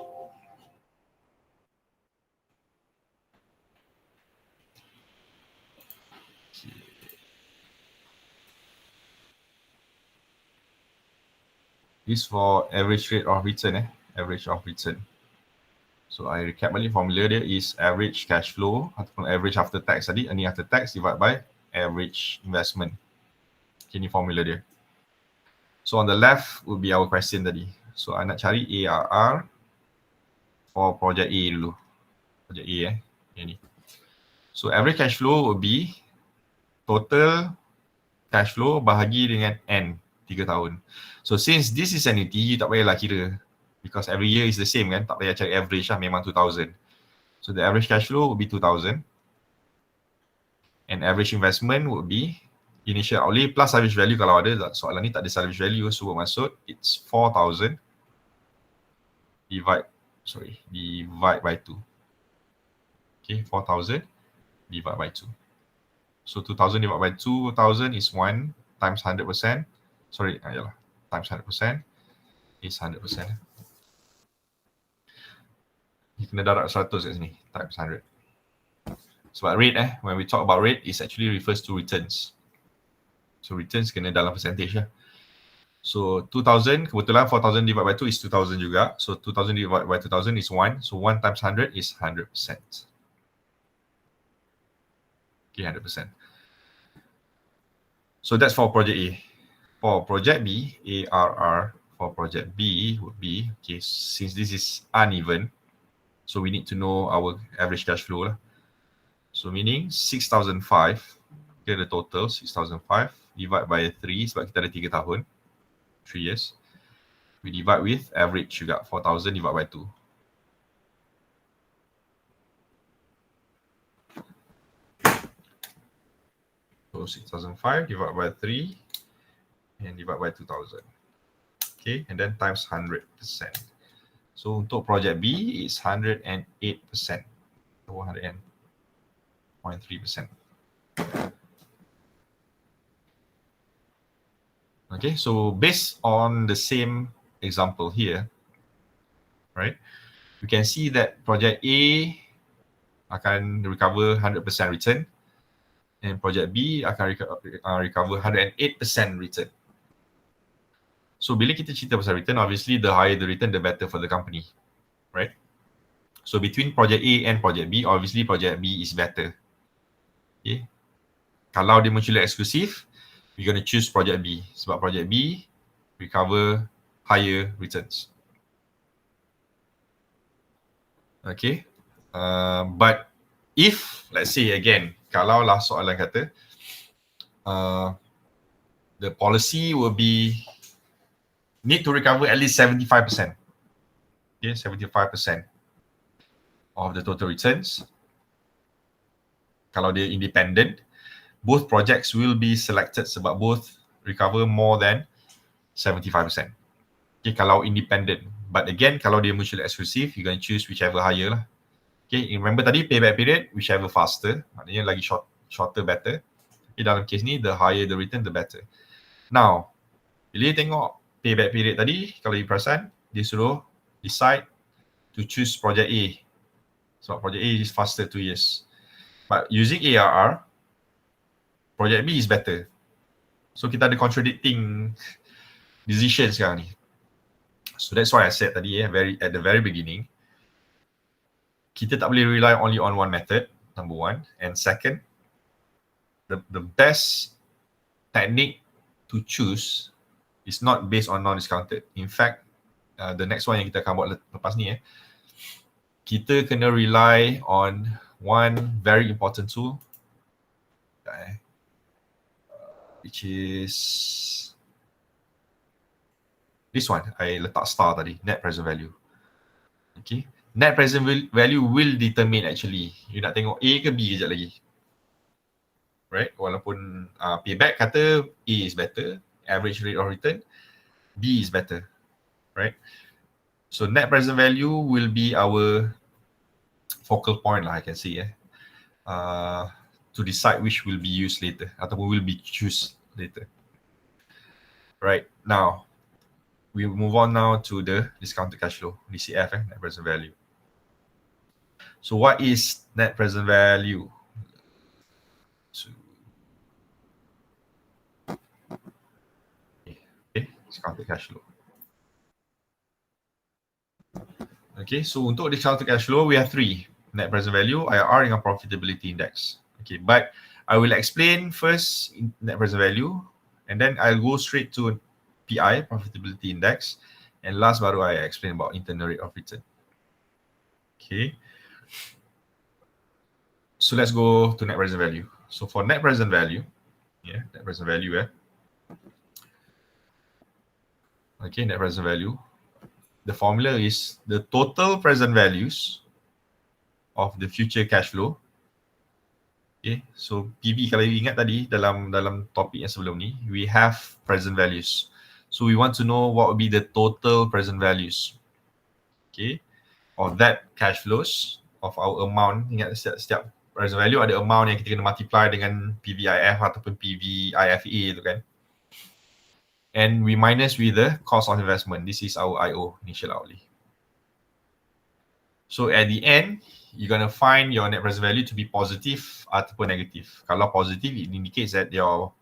This for average rate of return, average of return. So I recap balik, formula dia is average cash flow ataupun average after tax tadi, earning after tax divided by average investment. Okay, ni formula dia. So on the left would be our question tadi. So I nak cari ARR for project A dulu. Project A ni. So average cash flow would be total cash flow bahagi dengan N, 3 tahun. So since this is annuity, you tak payahlah kira. Because every year is the same kan, tak payah cari average lah, memang 2,000. So the average cash flow would be 2,000. And average investment would be initial outlay plus salvage value kalau ada. Soalan ni tak ada salvage value, so bermaksud it's 4,000 divide by 2. Okay, 4,000 divide by 2. So 2,000 divided by 2,000 is 1 times 100%. Sorry, times 100% is 100%. You kena darab 100 kat sini, times 100. Sebab rate when we talk about rate, it actually refers to returns. So returns kena dalam percentage lah. So 2,000, kebetulan 4,000 divided by 2 is 2,000 juga. So 2,000 divided by 2,000 is 1. So 1 times 100 is 100%. Okay, 100%. So that's for project A. For project B, ARR for project B would be, okay, since this is uneven, so we need to know our average cash flow lah. So meaning 6,005, okay, the total 6,005 divide by 3 sebab kita ada 3 tahun, 3 years. We divide with average juga, 4,000 divide by 2. So 6,005 divided by 3 and divide by 2,000. Okay, and then times 100%. So untuk project B is 108%. 100.3%. Okay, so based on the same example here, right, you can see that project A akan recover 100% return and project B akan recover 108% return. So bila kita cerita pasal return, obviously the higher the return, the better for the company, right? So between project A and project B, obviously project B is better. Okay. Kalau dia mutually exclusive, we're going to choose project B sebab project B recover higher returns. Okay. But if, let's say again, kalau lah soalan kata, the policy will be need to recover at least 75%. Okay, 75% of the total returns. Kalau dia independent, both projects will be selected sebab both recover more than 75%. Okay, kalau independent. But again, kalau dia mutually exclusive, you can choose whichever higher lah. Okay, remember tadi payback period, whichever faster. Maknanya lagi shorter better. Okay, dalam case ni, the higher the return, the better. Now, bila tengok payback period tadi, kalau you perasan, dia suruh decide to choose project A. So project A is faster 2 years. But using ARR, project B is better. So kita ada contradicting decision sekarang ni. So that's why I said tadi at the very beginning, kita tak boleh rely only on one method, number one. And second, the best technique to choose is not based on non-discounted. In fact, the next one yang kita akan buat lepas ni, kita kena rely on one very important tool, which is this one. I letak star tadi, net present value. Okay, net present value will determine actually, you nak tengok A ke B kejap lagi. Right, walaupun payback kata A is better, average rate of return, B is better, right? So net present value will be our focal point lah, I can say, to decide which will be used later ataupun will be choose later. Right, now we move on now to the discounted cash flow, DCF, net present value. So what is net present value? So, okay, discounted cash flow. Okay, so untuk discounted cash flow, we have three: net present value, IRR dengan profitability index. Okay, but I will explain first net present value, and then I'll go straight to PI, profitability index, and last baru I explain about internal rate of return. Okay, so let's go to net present value. So for net present value, net present value, okay, net present value, the formula is the total present values of the future cash flow. Okay, so PV kalau you ingat tadi dalam topik yang sebelum ni, we have present values. So we want to know what would be the total present values, okay, of that cash flows of our amount. Ingat setiap present value ada amount yang kita kena multiply dengan PVIF ataupun PVIFA tu kan. And we minus with the cost of investment. This is our IO, initial outlay. So at the end, you're going to find your net present value to be positive ataupun negative. Kalau positive, it indicates that your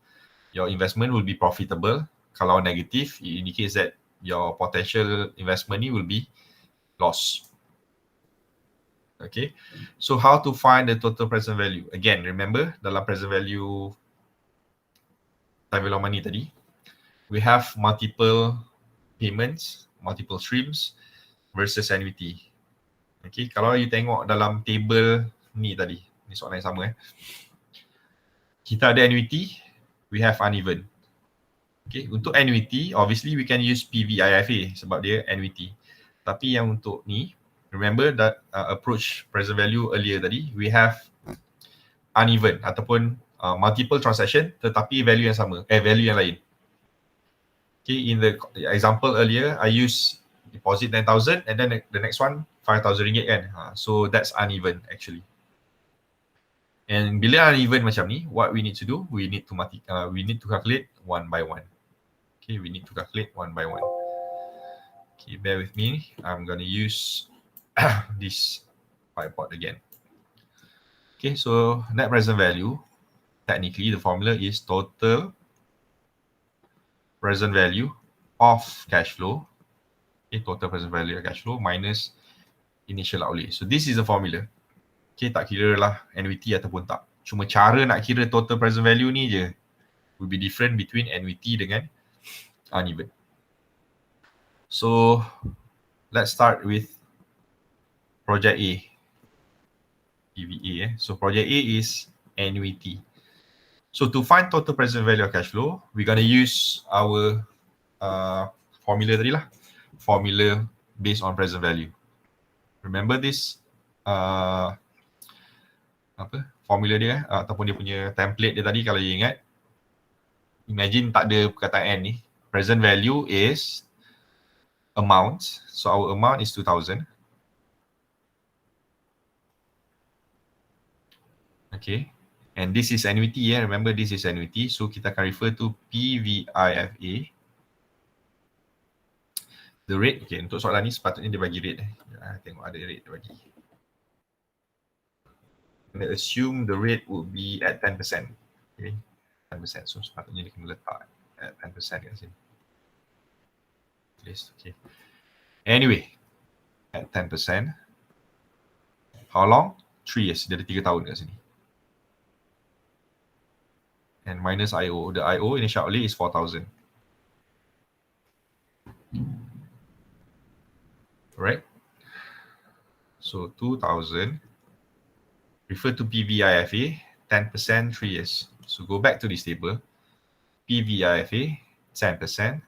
investment will be profitable. Kalau negative, it indicates that your potential investment will be loss. Okay, so how to find the total present value? Again, remember dalam present value time value of money tadi, we have multiple payments, multiple streams versus annuity. Okay, kalau you tengok dalam table ni tadi, ni soalan yang sama kita ada annuity, we have uneven. Okay, untuk annuity, obviously we can use PVIFA sebab dia annuity. Tapi yang untuk ni, remember that approach present value earlier tadi, we have uneven ataupun multiple transaction tetapi value yang sama, value yang lain. Okay, in the example earlier, I use deposit 9,000 and then the next one 5,000 ringgit kan. So that's uneven actually. And bila uneven macam ni, what we need to do, we need to calculate one by one. Okay, we need to calculate one by one. Okay, bear with me. I'm going to use this whiteboard again. Okay, so net present value, technically the formula is total present value of cash flow. Okay, total present value of cash flow minus initial outlay. So this is the formula. Okay, tak kira lah annuity ataupun tak. Cuma cara nak kira total present value ni je will be different between annuity dengan uneven. So let's start with project A. PVA. So project A is annuity. So to find total present value of cash flow, we're going to use our formula tadi lah. Formula based on present value. Remember this formula dia ataupun dia punya template dia tadi kalau you ingat. Imagine tak ada perkataan ni. Present value is amount. So our amount is 2,000. Okay. And this is annuity, remember this is annuity. So kita akan refer to PVIFA. The rate, okay, untuk soalan ni sepatutnya dia bagi rate. Tengok ada rate dia bagi. Kita assume the rate would be at 10%. Okay, 10%. So sepatutnya dia kena letak at 10% kat sini. Okay. Anyway, at 10%, How long? 3 years. Dia ada 3 tahun kat sini. And minus IO. The IO initial outlay is 4,000. Right? So 2,000. Refer to PVIFA, 10%, 3 years. So go back to this table. PVIFA, 10%,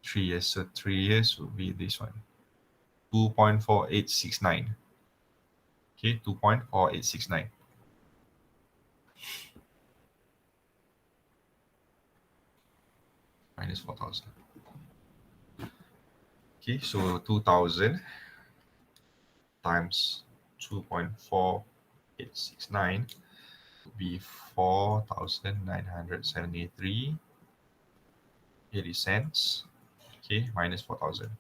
3 years. So 3 years would be this one. 2.4869. Okay, 2.4869. Minus 4,000. Okay, so 2,000 times 2.4869 would be 4,973.80 cents. Okay, minus 4,000.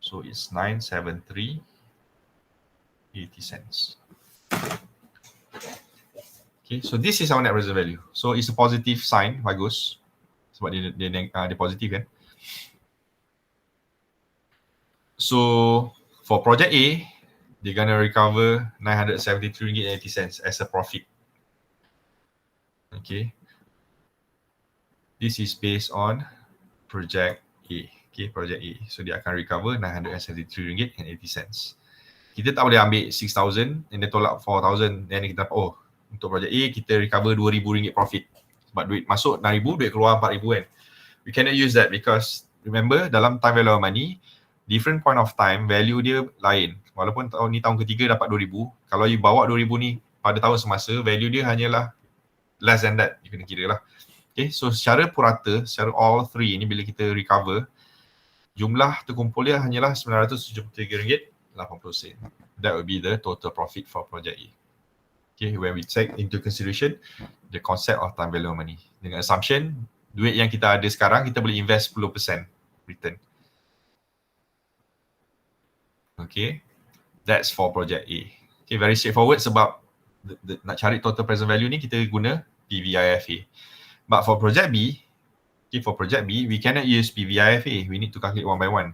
So it's 973.80 cents. Okay, so this is our net present value. So it's a positive sign, bagus. Sebab dia positif kan. So for project A, they're gonna recover RM973.80 as a profit. Okay. This is based on project A. Okay, project A. So dia akan recover RM973.80. Kita tak boleh ambil 6,000 and then tolak 4,000 dan kita dapat, oh, untuk project A kita recover RM2,000 profit. Sebab duit masuk RM6,000, duit keluar RM4,000 kan. We cannot use that because remember dalam time value of money, different point of time value dia lain. Walaupun tahun ni tahun ketiga dapat RM2,000, kalau you bawa RM2,000 ni pada tahun semasa, value dia hanyalah less than that. You kena kira lah. Okay, so secara purata, secara all three ni bila kita recover, jumlah terkumpul dia hanyalah RM973.80. That will be the total profit for project A. Okay, when we take into consideration the concept of time value of money. Dengan assumption, duit yang kita ada sekarang, kita boleh invest 10% return. Okay, that's for project A. Okay, very straightforward sebab nak cari total present value ni kita guna PVIFA. But for project B, okay, for project B, we cannot use PVIFA. We need to calculate one by one.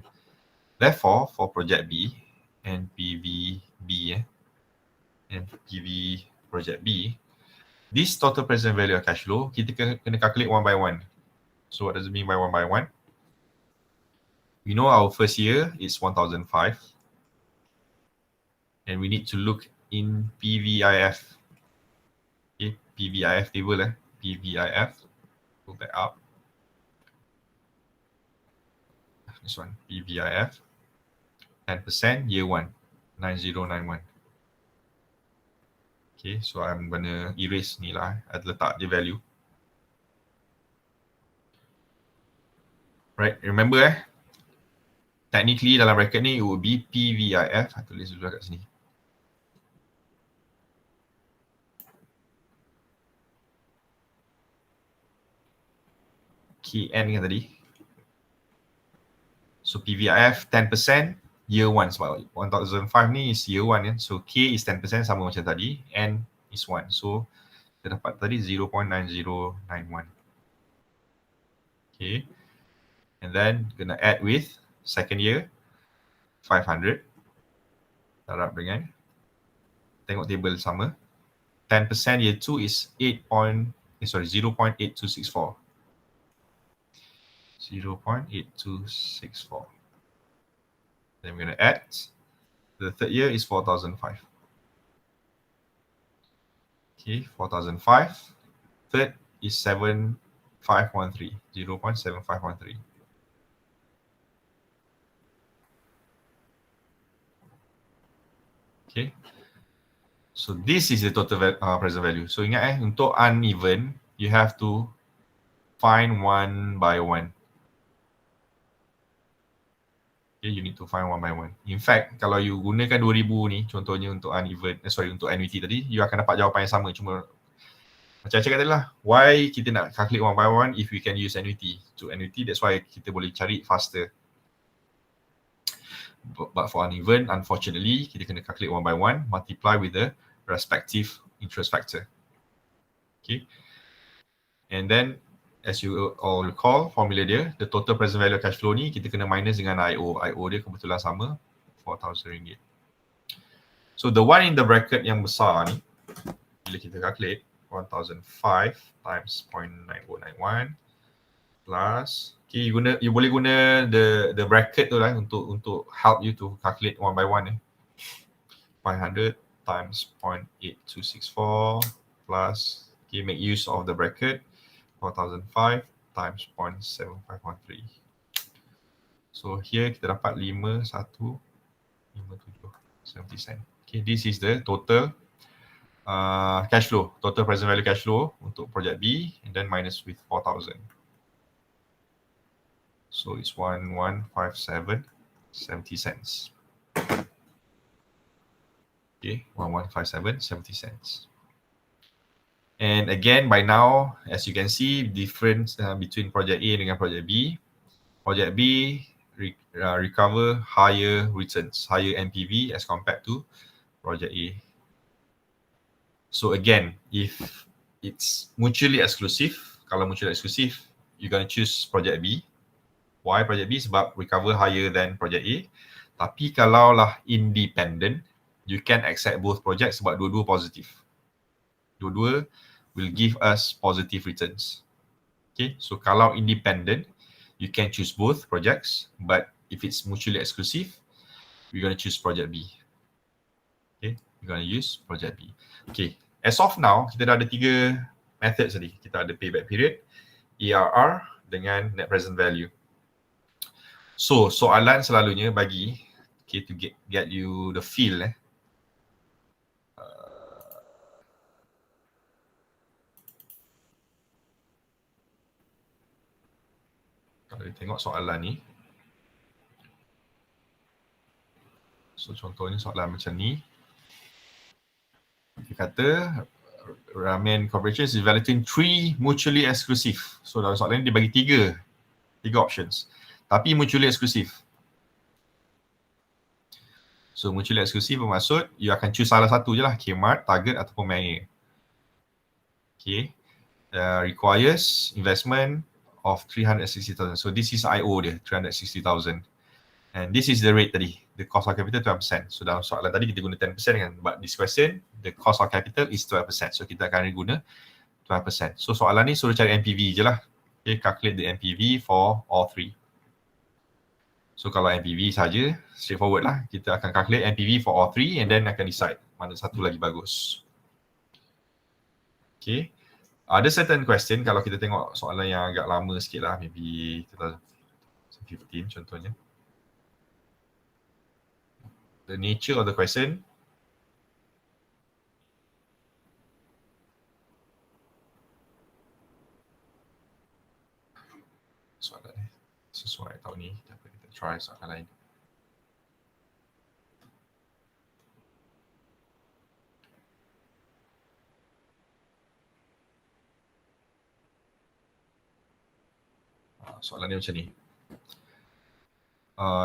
Therefore, for project B and PVB and PV project B, this total present value of cash flow, kita kena calculate one by one. So what does it mean by one by one? We know our first year is 1,005. And we need to look in PVIF. Okay, PVIF table PVIF. Go back up. This one, PVIF. 10% year 1, 9091. Okay, so I'm gonna erase ni lah. Ada letak the value. Right, remember technically dalam bracket ni it would be PVIF. Saya tulis dulu kat sini. KN kan tadi. So PVIF 10% year 1 sebab 1,005 ni is year 1 kan. So K is 10% sama macam tadi, N is 1. So kita dapat tadi 0.9091. Okay. And then gonna add with second year 500. Darab dengan tengok table sama. 10% year 2 is 0.8264. 0.8264. Then we're going to add. The third year is 4,005. Okay, 4,005. Third is 7,513. 0.7513. Okay. So this is the total present value. So ingat untuk uneven, you have to find one by one. Okay, you need to find one by one. In fact, kalau you gunakan 2,000 ni, contohnya untuk uneven, untuk annuity tadi, you akan dapat jawapan yang sama. Cuma macam saya cakap tadi lah, why kita nak calculate one by one if we can use annuity? To annuity, that's why kita boleh cari faster. But for uneven, unfortunately, kita kena calculate one by one, multiply with the respective interest factor. Okay. And then, as you all recall, formula dia, the total present value cash flow ni, kita kena minus dengan IO. IO dia kebetulan sama, RM4,000. So the one in the bracket yang besar ni, bila kita calculate 1005 times 0.9091 plus, okay, you boleh guna the bracket tu lah untuk help you to calculate one by one. 500 times 0.8264 plus, okay, make use of the bracket 4005 times 0.7513. So here kita dapat 5157 sen. Okay, this is the total cash flow, total present value cash flow untuk project B, and then minus with 4,000. So it's 1157.70 cents. Okay, 1157.70 cents. And again, by now, as you can see, difference between project A dengan project B. Project B recover higher returns, higher NPV as compared to project A. So again, if it's mutually exclusive, kalau mutually exclusive, you're going to choose project B. Why project B? Sebab recover higher than project A. Tapi kalau lah independent, you can accept both projects sebab dua-dua positif. Dua-dua will give us positive returns. Okay, so kalau independent, you can choose both projects, but if it's mutually exclusive, we're going to choose project B. Okay, we're going to use project B. Okay, as of now, kita dah ada 3 methods tadi. Kita ada payback period, ARR dengan net present value. So, soalan selalunya bagi, okay, to get you the feel, kalau kita tengok soalan ni, so contohnya soalan macam ni, dia kata Ramen Corporation is evaluating 3 mutually exclusive. So dalam soalan ni dia bagi 3 options, tapi mutually exclusive. So mutually exclusive bermaksud you akan choose salah satu je lah, Kmart, Target ataupun Maya. Okay, requires investment of 360,000. So this is IO dia, 360,000. And this is the rate tadi, the cost of capital 12%. So dalam soalan tadi kita guna 10% kan, but this question, the cost of capital is 12%. So kita akan guna 12%. So soalan ni suruh cari NPV je lah. Okay, calculate the NPV for all 3. So kalau NPV saja, straightforward lah. Kita akan calculate NPV for all 3 and then akan decide mana satu lagi bagus. Okay. Ada certain question, kalau kita tengok soalan yang agak lama sikit lah, maybe 2015 contohnya. The nature of the question, soalan ni sesuai tahun ni, kita try soalan lain. Soalan ni macam ni.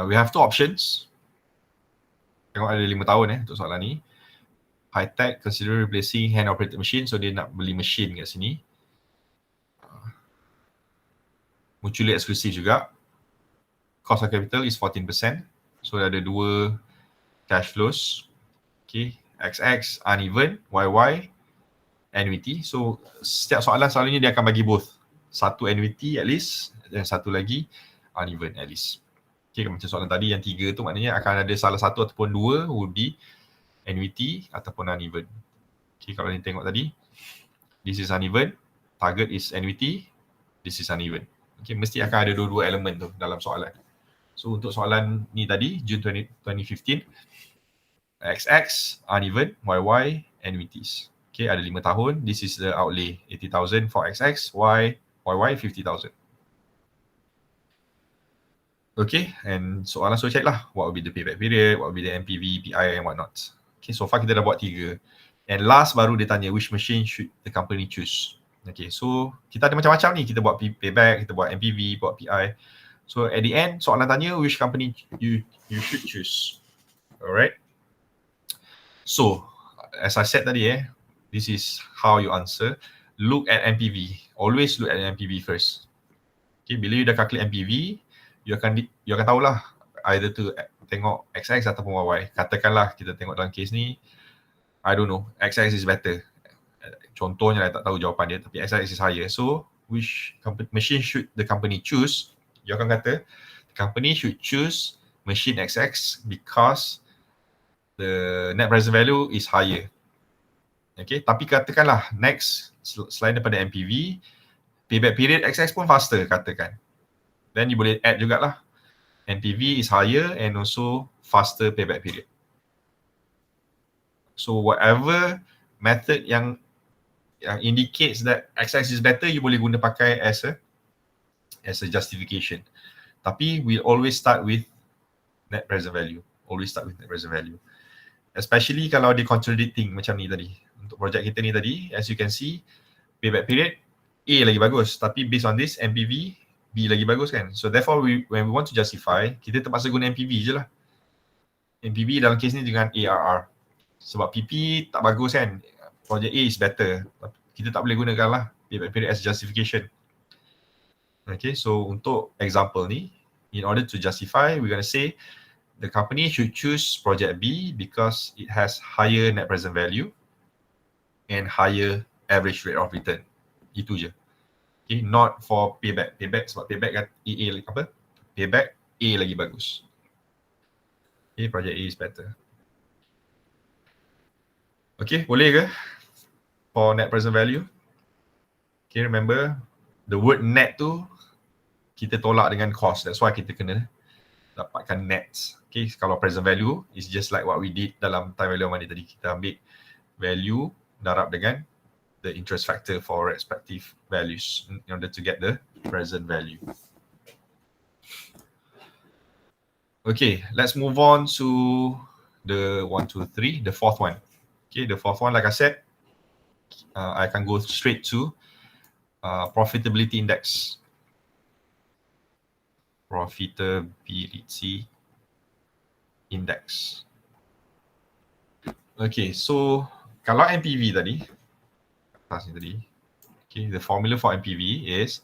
We have 2 options. Tengok ada 5 tahun untuk soalan ni. High tech consider replacing hand operated machine, so dia nak beli mesin kat sini. Mutually exclusive juga. Cost of capital is 14%. So ada 2 cash flows. Okay, XX uneven, YY annuity. So setiap soalan selalunya dia akan bagi both. Satu annuity at least dan satu lagi uneven at least. Okay, macam soalan tadi yang 3 tu maknanya akan ada salah satu ataupun 2 would be annuity ataupun uneven. Okay, kalau ni tengok tadi, this is uneven, target is annuity, this is uneven. Okay, mesti akan ada dua-dua elemen tu dalam soalan. So untuk soalan ni tadi, June 2015, XX uneven, YY annuities. Okay, ada 5 tahun, this is the outlay 80,000 for XX, YY 50,000. Okay, and soalan so check lah, what will be the payback period, what will be the NPV, PI and whatnot. Okay, so far kita dah buat 3. And last baru dia tanya which machine should the company choose. Okay, so kita ada macam-macam ni, kita buat payback, kita buat NPV, buat PI. So at the end, soalan tanya which company you should choose. Alright. So, as I said tadi this is how you answer. Look at NPV. Always look at NPV first. Okay, bila you dah calculate NPV, you akan tahulah either to tengok XX ataupun YY. Katakanlah kita tengok dalam kes ni, I don't know, XX is better. Contohnya I tak tahu jawapan dia, tapi XX is higher. So which machine should the company choose? You akan kata the company should choose machine XX because the net present value is higher. Okay, tapi katakanlah next, selain daripada MPV, payback period XX pun faster katakan. Then you boleh add jugalah. NPV is higher and also faster payback period. So whatever method yang indicates that XX is better, you boleh guna pakai as a justification. Tapi we always start with net present value. Always start with net present value. Especially kalau dia contradicting macam ni tadi. Untuk projek kita ni tadi, as you can see, payback period A lagi bagus. Tapi based on this, NPV B lagi bagus kan. So therefore, when we want to justify, kita terpaksa guna NPV je lah. NPV dalam kes ni dengan ARR. Sebab PP tak bagus kan. Project A is better. Kita tak boleh gunakan lah payback period as justification. Okay, so untuk example ni, in order to justify, we're going to say the company should choose project B because it has higher net present value and higher average rate of return. Itu je. Okay, not for payback. Payback sebab payback kan payback A lagi bagus. Okay, project A is better. Okay, boleh ke for net present value? Okay, remember the word net tu kita tolak dengan cost. That's why kita kena dapatkan nets. Okay, kalau present value is just like what we did dalam time value of money tadi. Kita ambil value darab dengan the interest factor for respective values in order to get the present value. Okay, let's move on to the 1, 2, 3, the fourth one. Okay, the fourth one, like I said, I can go straight to profitability index. Profitability index. Okay, so kalau MPV tadi, okay, the formula for MPV is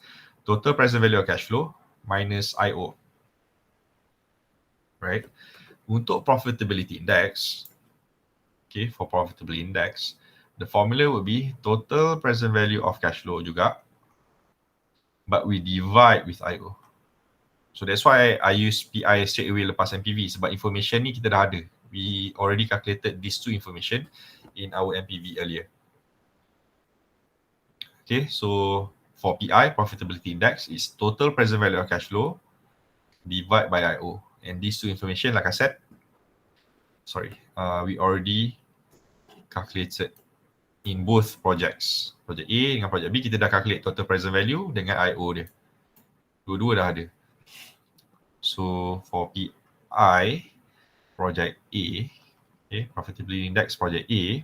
total present value of cash flow minus IO. Right? Untuk profitability index, okay, for profitability index, the formula would be total present value of cash flow juga, but we divide with IO. So that's why I use PI straight away lepas MPV sebab information ni kita dah ada. We already calculated these two information in our MPV earlier. Okay, so for PI, profitability index is total present value of cash flow divided by IO. And these two information, like I said, we already calculated in both projects. Project A dengan project B, kita dah calculate total present value dengan IO dia. Dua-dua dah ada. So for PI, project A, okay, profitability index project A,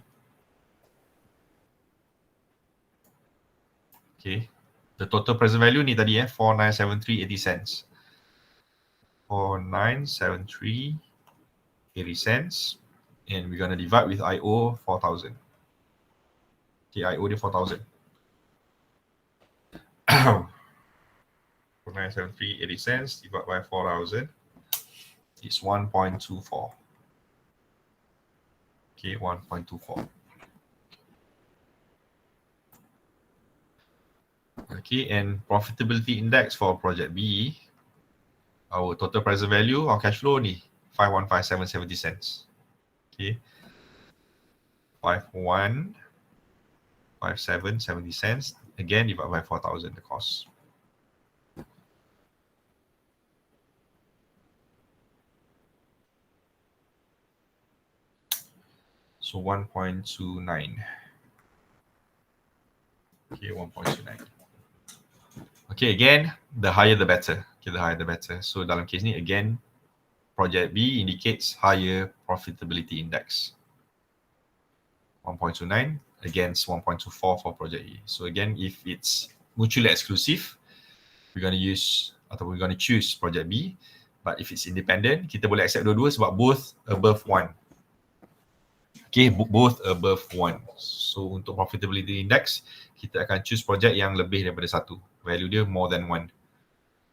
okay, the total present value ni tadi 4973.80 cents. 4973.80 cents, and we're gonna divide with IO 4,000. Okay, IO dia 4,000. 4973.80 cents divided by 4,000 is 1.24. Okay, 1.24. Okay, and profitability index for project B, our total present value of cash flow ni 5157.70 cents. Okay, 5157.70 cents. Again, divided by 4,000 the cost. So 1.29. Okay, 1.29. Okay, again, the higher the better. Okay, the higher the better. So dalam case ni, again, project B indicates higher profitability index. 1.29 against 1.24 for project A. So again, if it's mutually exclusive, we're going to use atau we're going to choose project B. But if it's independent, kita boleh accept dua-dua sebab both above 1. Okay, both above 1. So untuk profitability index, kita akan choose project yang lebih daripada 1. Value dia more than 1.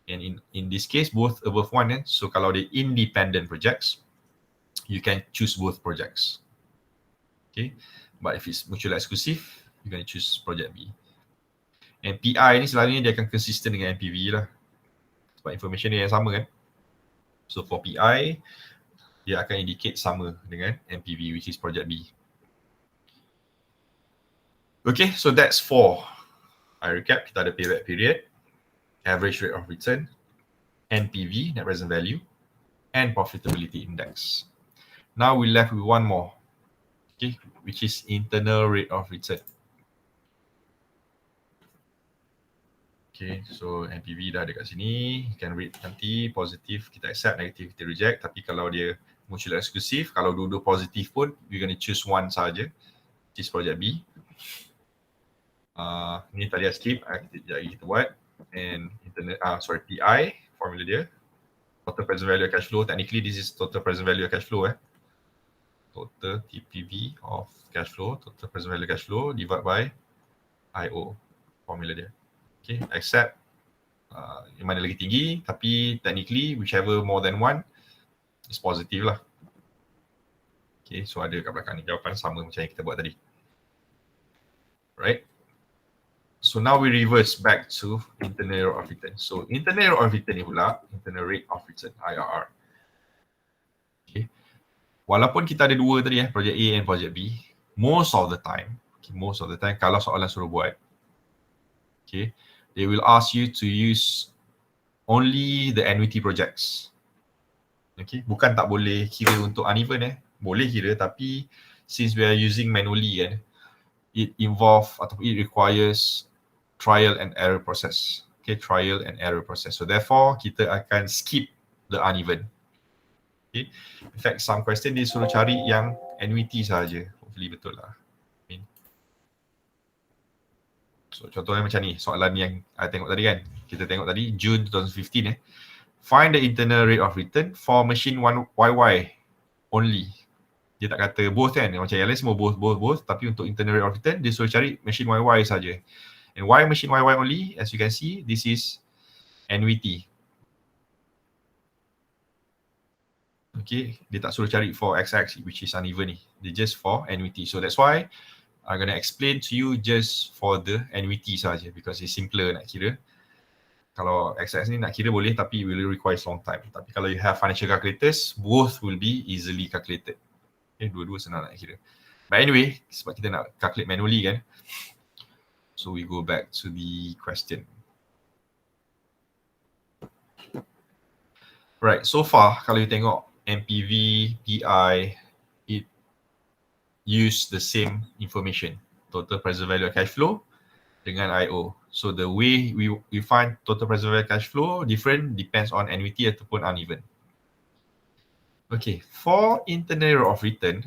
And in this case, both above 1 eh? So kalau they independent projects, you can choose both projects. Okay, but if it's mutually exclusive, you're going to choose project B. And PI ni selalunya dia akan consistent dengan NPV lah. Sebab information dia yang sama kan. So for PI, dia akan indicate sama dengan NPV, which is project B. Okay, so that's 4. I recap, kita ada payback period, average rate of return, NPV, net present value, and profitability index. Now we left with one more, okay, which is internal rate of return. Okay, so NPV dah ada kat sini, you can read nanti, positif kita accept, negatif kita reject, tapi kalau dia mutually exclusive, kalau dua-dua positif pun, we're going to choose one saja, which is project B. Ni tadi skip, kita buat, and PI, formula dia, total present value of cash flow, technically this is total present value of cash flow total TPV of cash flow, total present value of cash flow divided by IO, formula dia. Okay, accept yang mana lagi tinggi, tapi technically whichever more than one is positive lah. Okay, so ada kat belakang ni jawapan sama macam yang kita buat tadi. Right? So now we reverse back to internal rate of return. So internal rate of return ni pula, internal rate of return, IRR. Okay. Walaupun kita ada dua tadi project A and project B, most of the time kalau soalan suruh buat, okay, they will ask you to use only the annuity projects. Okay, bukan tak boleh kira untuk uneven boleh kira, tapi since we are using manually kan, it requires trial and error process. Okay, trial and error process. So therefore, kita akan skip the uneven. Okay. In fact, some question dia suruh cari yang annuity saja. Hopefully betul lah. So contohnya macam ni, soalan yang I tengok tadi kan. Kita tengok tadi, June 2015 Find the internal rate of return for machine 1 YY only. Dia tak kata both kan, macam yang lain semua both, tapi untuk internal rate of return, dia suruh cari machine YY saja. And why machine YY only? As you can see, this is annuity. Okay, dia tak suruh cari for XX, which is uneven ni. Dia just for annuity. So that's why I'm going to explain to you just for the annuity saja, because it's simpler nak kira. Kalau XX ni nak kira boleh, tapi will require long time. Tapi kalau you have financial calculators, both will be easily calculated. Okay, dua-dua senang nak kira. But anyway, sebab kita nak calculate manually kan, so we go back to the question. Right, so far kalau you tengok NPV, PI, it use the same information. Total present value of cash flow dengan IO. So the way we find total present value of cash flow different depends on annuity ataupun uneven. Okay, for internal rate of return,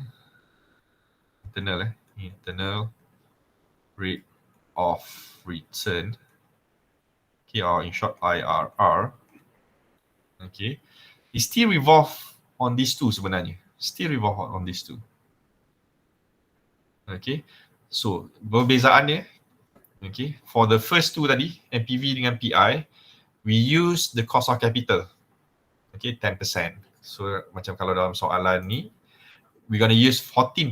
internal rate of return, okay, or in short IRR, okay, it still revolve on these two sebenarnya. Still revolve on these two. Okay, so perbezaannya, okay, for the first two tadi, NPV dengan PI, we use the cost of capital, okay, 10%. So macam kalau dalam soalan ni, we're going to use 14%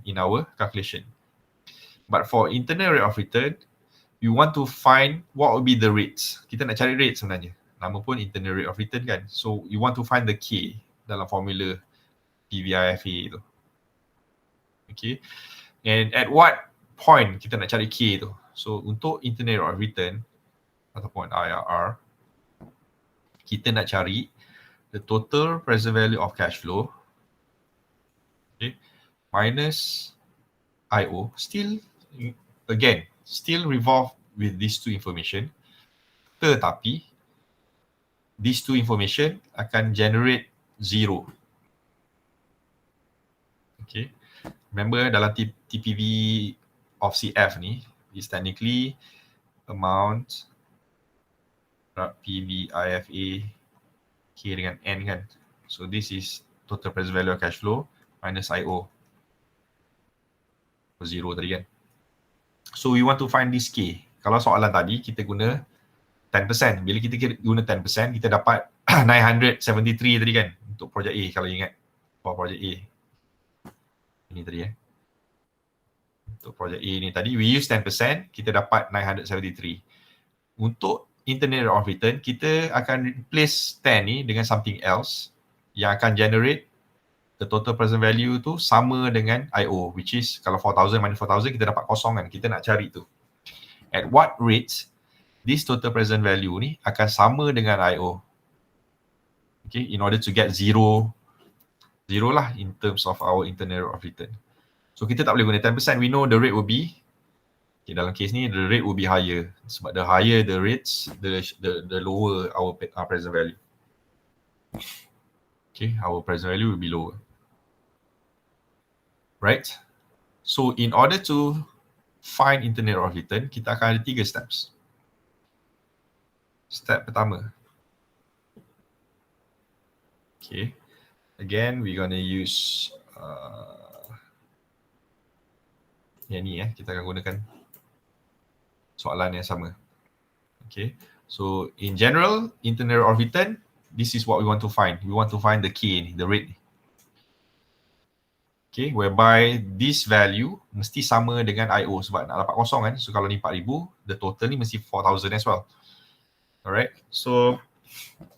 in our calculation. But for internal rate of return, you want to find what will be the rates. Kita nak cari rate sebenarnya. Nama pun internal rate of return kan. So you want to find the K dalam formula PVIFA tu. Okay. And at what point kita nak cari K tu? So untuk internal rate of return ataupun IRR, kita nak cari the total present value of cash flow, okay, minus IO, still revolve with these two information, tetapi these two information akan generate zero. Okay, remember dalam TPV of CF ni is technically amount PVIFA K dengan N kan. So this is total present value of cash flow minus IO. Zero tadi kan. So we want to find this K. Kalau soalan tadi kita guna 10%. Bila kita guna 10%, kita dapat 973 tadi kan untuk projek A, kalau ingat. For projek A. Ini tadi Untuk projek A ni tadi, we use 10%, kita dapat 973. Untuk internal rate of return, kita akan replace 10 ni dengan something else yang akan generate the total present value tu sama dengan IO, which is kalau 4,000 minus 4,000 kita dapat kosong kan, kita nak cari tu. At what rates this total present value ni akan sama dengan IO. Okay, in order to get zero lah in terms of our internal rate of return. So kita tak boleh guna 10%, we know the rate will be, okay, dalam case ni the rate will be higher. Sebab the higher the rates, the lower our present value. Okay, our present value will be lower. Right? So in order to find internal rate of return, kita akan ada 3 steps. Step pertama. Okay. Again, we're gonna use yang ni kita akan gunakan soalan yang sama. Okay. So in general, internal rate of return, this is what we want to find. We want to find the K ni, the rate ni. Okay, whereby this value mesti sama dengan IO sebab nak dapat kosong kan. So kalau ni 4,000, the total ni mesti 4,000 as well. Alright, so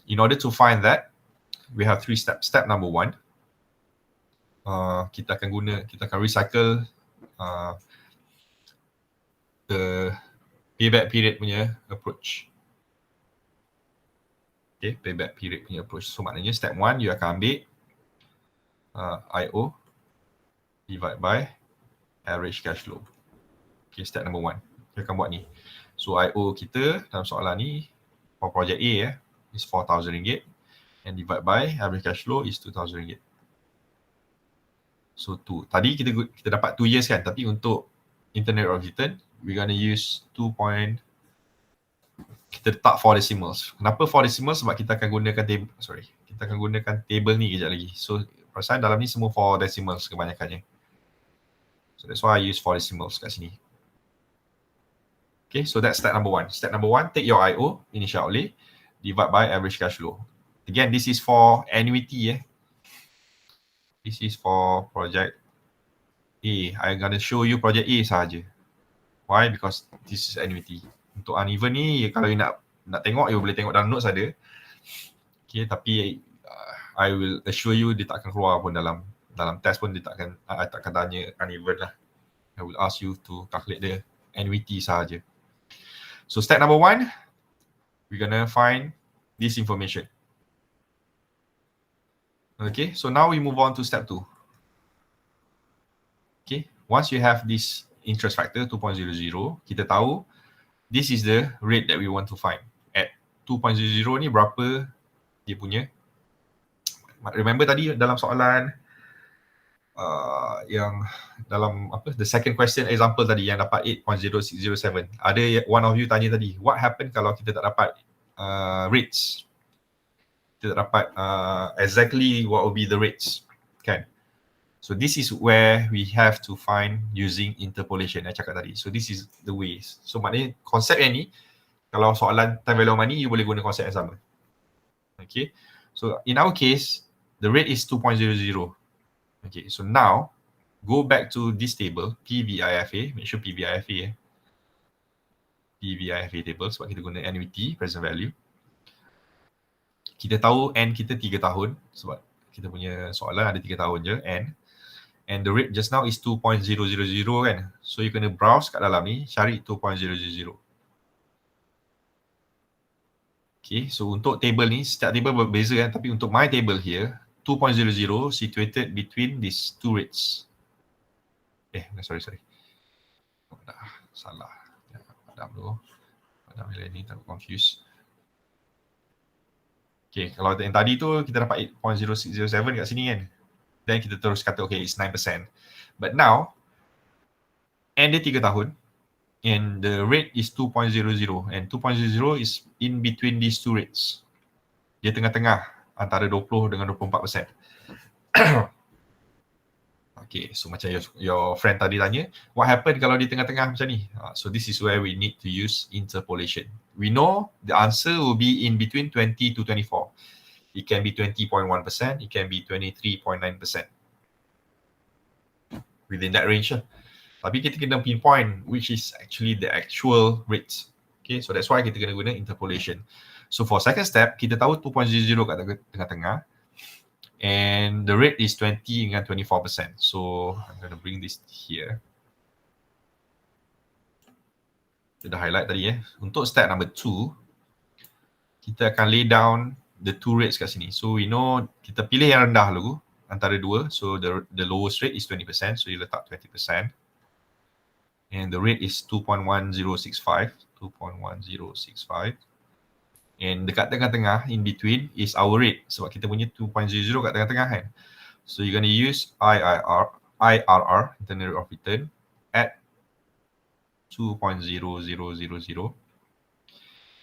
in order to find that, we have 3 steps. Step number 1, kita akan recycle the payback period punya approach. Okay, payback period punya approach. So maknanya step 1, you akan ambil IO divide by average cash flow. Okay, step number 1. Kita akan buat ni. So IO kita dalam soalan ni for project A is RM4,000 and divide by average cash flow is RM2,000. So 2. Tadi kita dapat 2 years kan, tapi untuk internal rate of return, we're gonna use 2. Kita letak 4 decimals. Kenapa 4 decimals? Sebab kita akan gunakan table, kita akan gunakan table ni kejap lagi. So perasan dalam ni semua 4 decimals kebanyakannya. So that's why I use 4 decimals kat sini. Okay, so that's step number 1. Step number 1, take your IO, initial outlay, divide by average cash flow. Again, this is for annuity. This is for project A. I'm gonna show you project A sahaja. Why? Because this is annuity. Untuk uneven ni, kalau you nak tengok, you boleh tengok dalam notes ada. Okay, tapi I will assure you dia tak akan keluar pun dalam test pun dia tak akan tanya uneven lah. I will ask you to calculate the annuity sahaja. So step number 1, we're gonna find this information. Okay, so now we move on to step 2. Okay, once you have this interest factor 2.00, kita tahu this is the rate that we want to find. At 2.00 ni berapa dia punya. Remember tadi dalam soalan yang dalam the second question example tadi yang dapat 8.0607. Ada one of you tanya tadi, what happen kalau kita tak dapat rates? Kita tak dapat exactly what will be the rates, kan? So this is where we have to find using interpolation yang cakap tadi. So this is the ways. So maknanya konsep yang ni, kalau soalan time value of money, you boleh guna konsep yang sama. Okay, so in our case, the rate is 2.00. Okay, so now go back to this table, PVIFA, make sure PVIFA PVIFA table sebab kita guna annuity, present value. Kita tahu N kita 3 tahun sebab kita punya soalan ada 3 tahun je N. And the rate just now is 2.000 kan. So you kena browse kat dalam ni, cari 2.000. Okay, so untuk table ni, setiap table berbeza kan, tapi untuk my table here, 2.00 situated between these 2 rates. Sorry. Salah. Padam dulu. Padam ni tak confused. Okay, kalau yang tadi tu kita dapat 8.0607 kat sini kan. Then kita terus kata okay, it's 9%. But now, N dia 3 tahun and the rate is 2.00 and 2.00 is in between these 2 rates. Dia tengah-tengah antara 20 dengan 24%. Okay, so macam your friend tadi tanya, what happened kalau di tengah-tengah macam ni? So this is where we need to use interpolation. We know the answer will be in between 20 to 24. It can be 20.1%, it can be 23.9%. Within that range lah. Tapi kita kena pinpoint which is actually the actual rates. Okay, so that's why kita kena guna interpolation. So for second step, kita tahu 2.00 kat tengah-tengah. And the rate is 20 dengan 24%. So I'm going to bring this here. Kita dah highlight tadi Untuk step number 2, kita akan lay down the two rates kat sini. So we know kita pilih yang rendah dulu antara dua. So the lowest rate is 20%. So you letak 20%. And the rate is 2.1065. 2.1065. And dekat tengah-tengah, in between, is our rate. Sebab kita punya 2.00 kat tengah-tengah kan. So you're going to use IRR, internal rate of return, at 2.0000.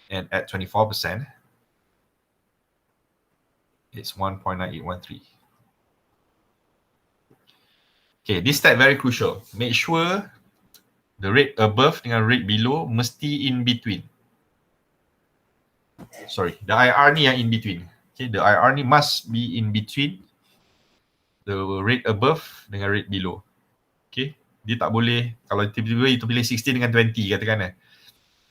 And at 24%, it's 1.9813. Okay, this step very crucial. Make sure the rate above dengan rate below mesti in between. Sorry, the IR ni yang in between. Okay, the IR ni must be in between the rate above dengan rate below. Okay, dia tak boleh, kalau tiba-tiba itu pilih 60 dengan 20 katakan dia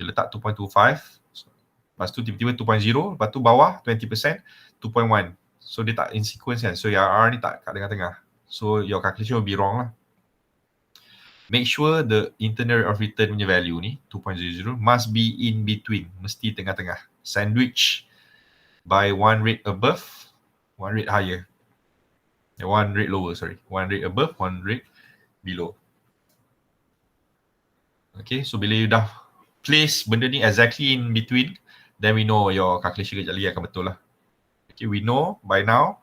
letak 2.25, lepas tu tiba-tiba 2.0, lepas tu bawah 20%, 2.1. So dia tak in sequence kan, so your IR ni tak kat tengah-tengah. So your calculation will be wrong lah. Make sure the internal rate of return punya value ni 2.00 must be in between, mesti tengah-tengah, sandwich by one rate above, one rate higher, one rate lower, sorry, one rate above, one rate below. Okay, so bila you dah place benda ni exactly in between, then we know your calculation kejap lagi akan betul lah. Okay, we know by now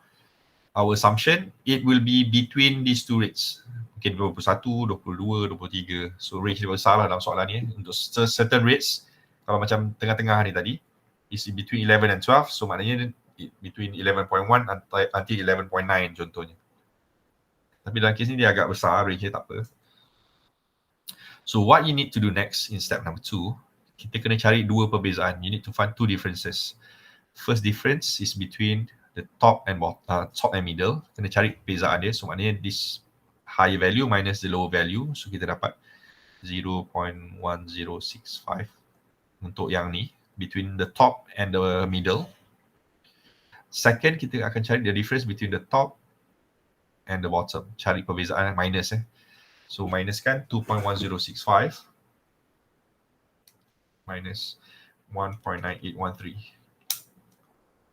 our assumption it will be between these two rates. Okay, 21, 22, 23. So range dia besar lah dalam soalan ni. Untuk certain rates, kalau macam tengah-tengah ni tadi, is between 11 and 12. So maknanya between 11.1 until 11.9 contohnya. Tapi dalam kes ni dia agak besar, range dia tak apa. So what you need to do next in step number 2, kita kena cari dua perbezaan. You need to find two differences. First difference is between the top and middle. Kena cari perbezaan dia. So maknanya this high value minus the low value. So kita dapat 0.1065 untuk yang ni, between the top and the middle. Second, kita akan cari the difference between the top and the bottom. Cari perbezaan minus So minuskan 2.1065 minus 1.9813.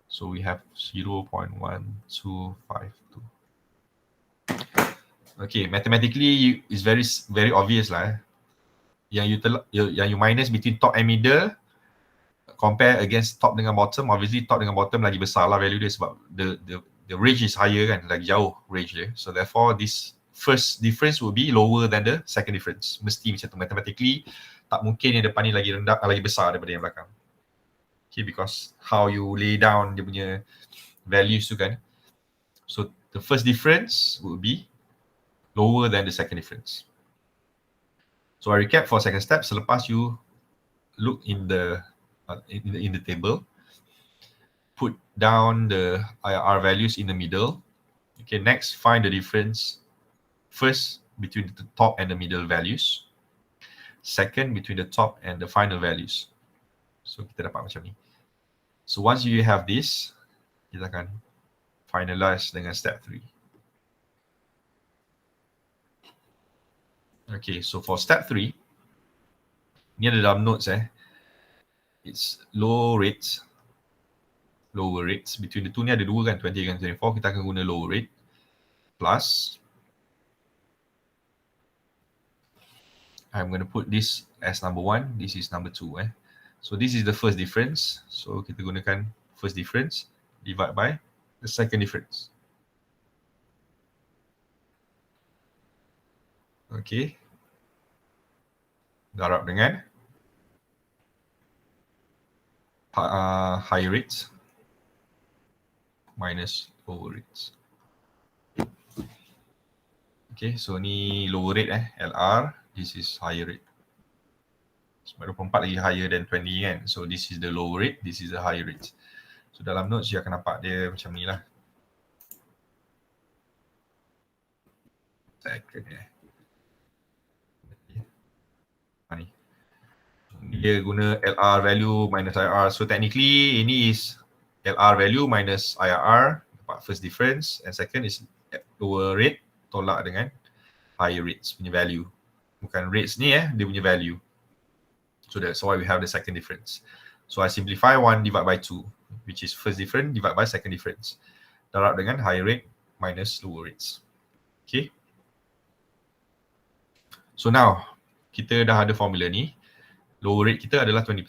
So we have 0.1252. Okay, mathematically it's very obvious lah. Yang you minus between top and middle, compare against top dengan bottom, obviously top dengan bottom lagi besar lah value dia sebab the range is higher kan, lagi jauh range dia. So therefore this first difference will be lower than the second difference. Mesti macam tu, mathematically tak mungkin yang depan ni lagi rendah, lagi besar daripada yang belakang. Okay, because how you lay down dia punya values tu kan. So the first difference will be lower than the second difference. So I recap for second step. Selepas you look in the table, put down the IRR values in the middle. Okay, next find the difference first between the top and the middle values. Second, between the top and the final values. So kita dapat macam ni. So once you have this, kita akan finalize dengan step 3. Okay, so for step 3, ni ada dalam notes it's lower rates. Between the two ni ada dua kan, 20 dan 24, kita akan guna lower rate plus, I'm going to put this as number 1, this is number 2 So this is the first difference. So kita gunakan first difference divide by the second difference. Okay. Darab dengan high rates minus lower rates. Okay, so ni lower rate LR, this is higher rate. Sebab 24 lagi higher than 20 kan. So this is the lower rate, this is the higher rate. So dalam notes you akan nampak dia macam ni lah. Second ni. Dia guna LR value minus IRR. So technically ini is LR value minus IRR, dapat first difference, and second is lower rate tolak dengan higher rates punya value. Bukan rates ni dia punya value. So that's why we have the second difference. So I simplify 1 divided by 2, which is first difference divided by second difference. Darab dengan higher rate minus lower rates. Okay. So now, kita dah ada formula ni. Lower rate kita adalah 20%.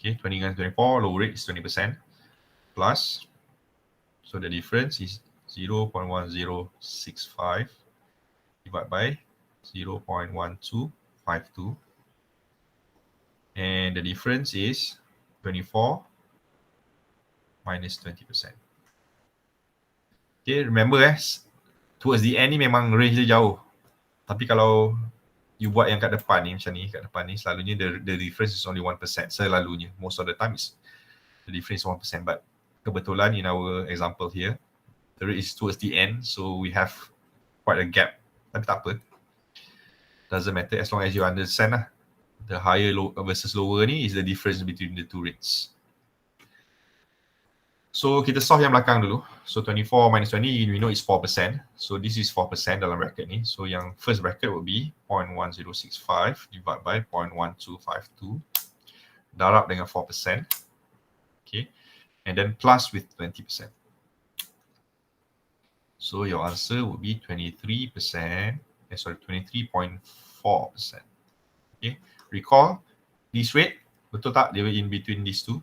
Okay, 20 dengan 24, lower rate is 20%. Plus, so the difference is 0.1065 divided by 0.1252. And the difference is 24 minus 20%. Okay, remember towards the end ni memang range dia jauh. Tapi kalau you buat yang kat depan ni macam ni, kat depan ni selalunya the difference is only 1%. Selalunya, most of the time is the difference is 1%. But kebetulan in our example here, the rate is towards the end, so we have quite a gap. Tapi tak apa. Doesn't matter as long as you understand lah. The higher versus lower ni is the difference between the two rates. So kita solve yang belakang dulu. So 24 minus 20, we know it's 4%. So this is 4% dalam bracket ni. So yang first bracket will be 0.1065 divided by 0.1252. Darab dengan 4%. Okay. And then plus with 20%. So your answer would be 23%. 23.4%. Okay. Recall, this rate, betul tak dia in between these two?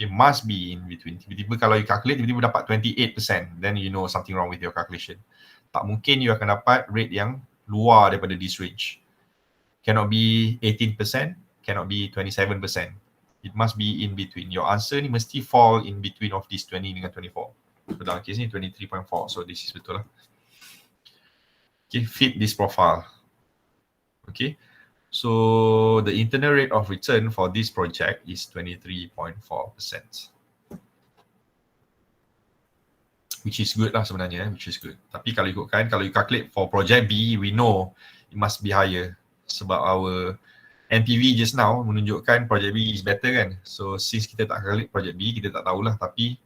It must be in between. Tiba-tiba kalau you calculate, tiba-tiba dapat 28%, then you know something wrong with your calculation. Tak mungkin you akan dapat rate yang luar daripada this range. Cannot be 18%, cannot be 27%. It must be in between. Your answer ni mesti fall in between of this 20 dengan 24. So dalam case ni 23.4, so this is betul lah. Okay, fit this profile. Okay. So the internal rate of return for this project is 23.4%. Which is good lah sebenarnya, which is good. Tapi kalau ikutkan, kalau you calculate for project B, we know it must be higher. Sebab our NPV just now menunjukkan project B is better kan. So since kita tak calculate project B, kita tak tahulah. Tapi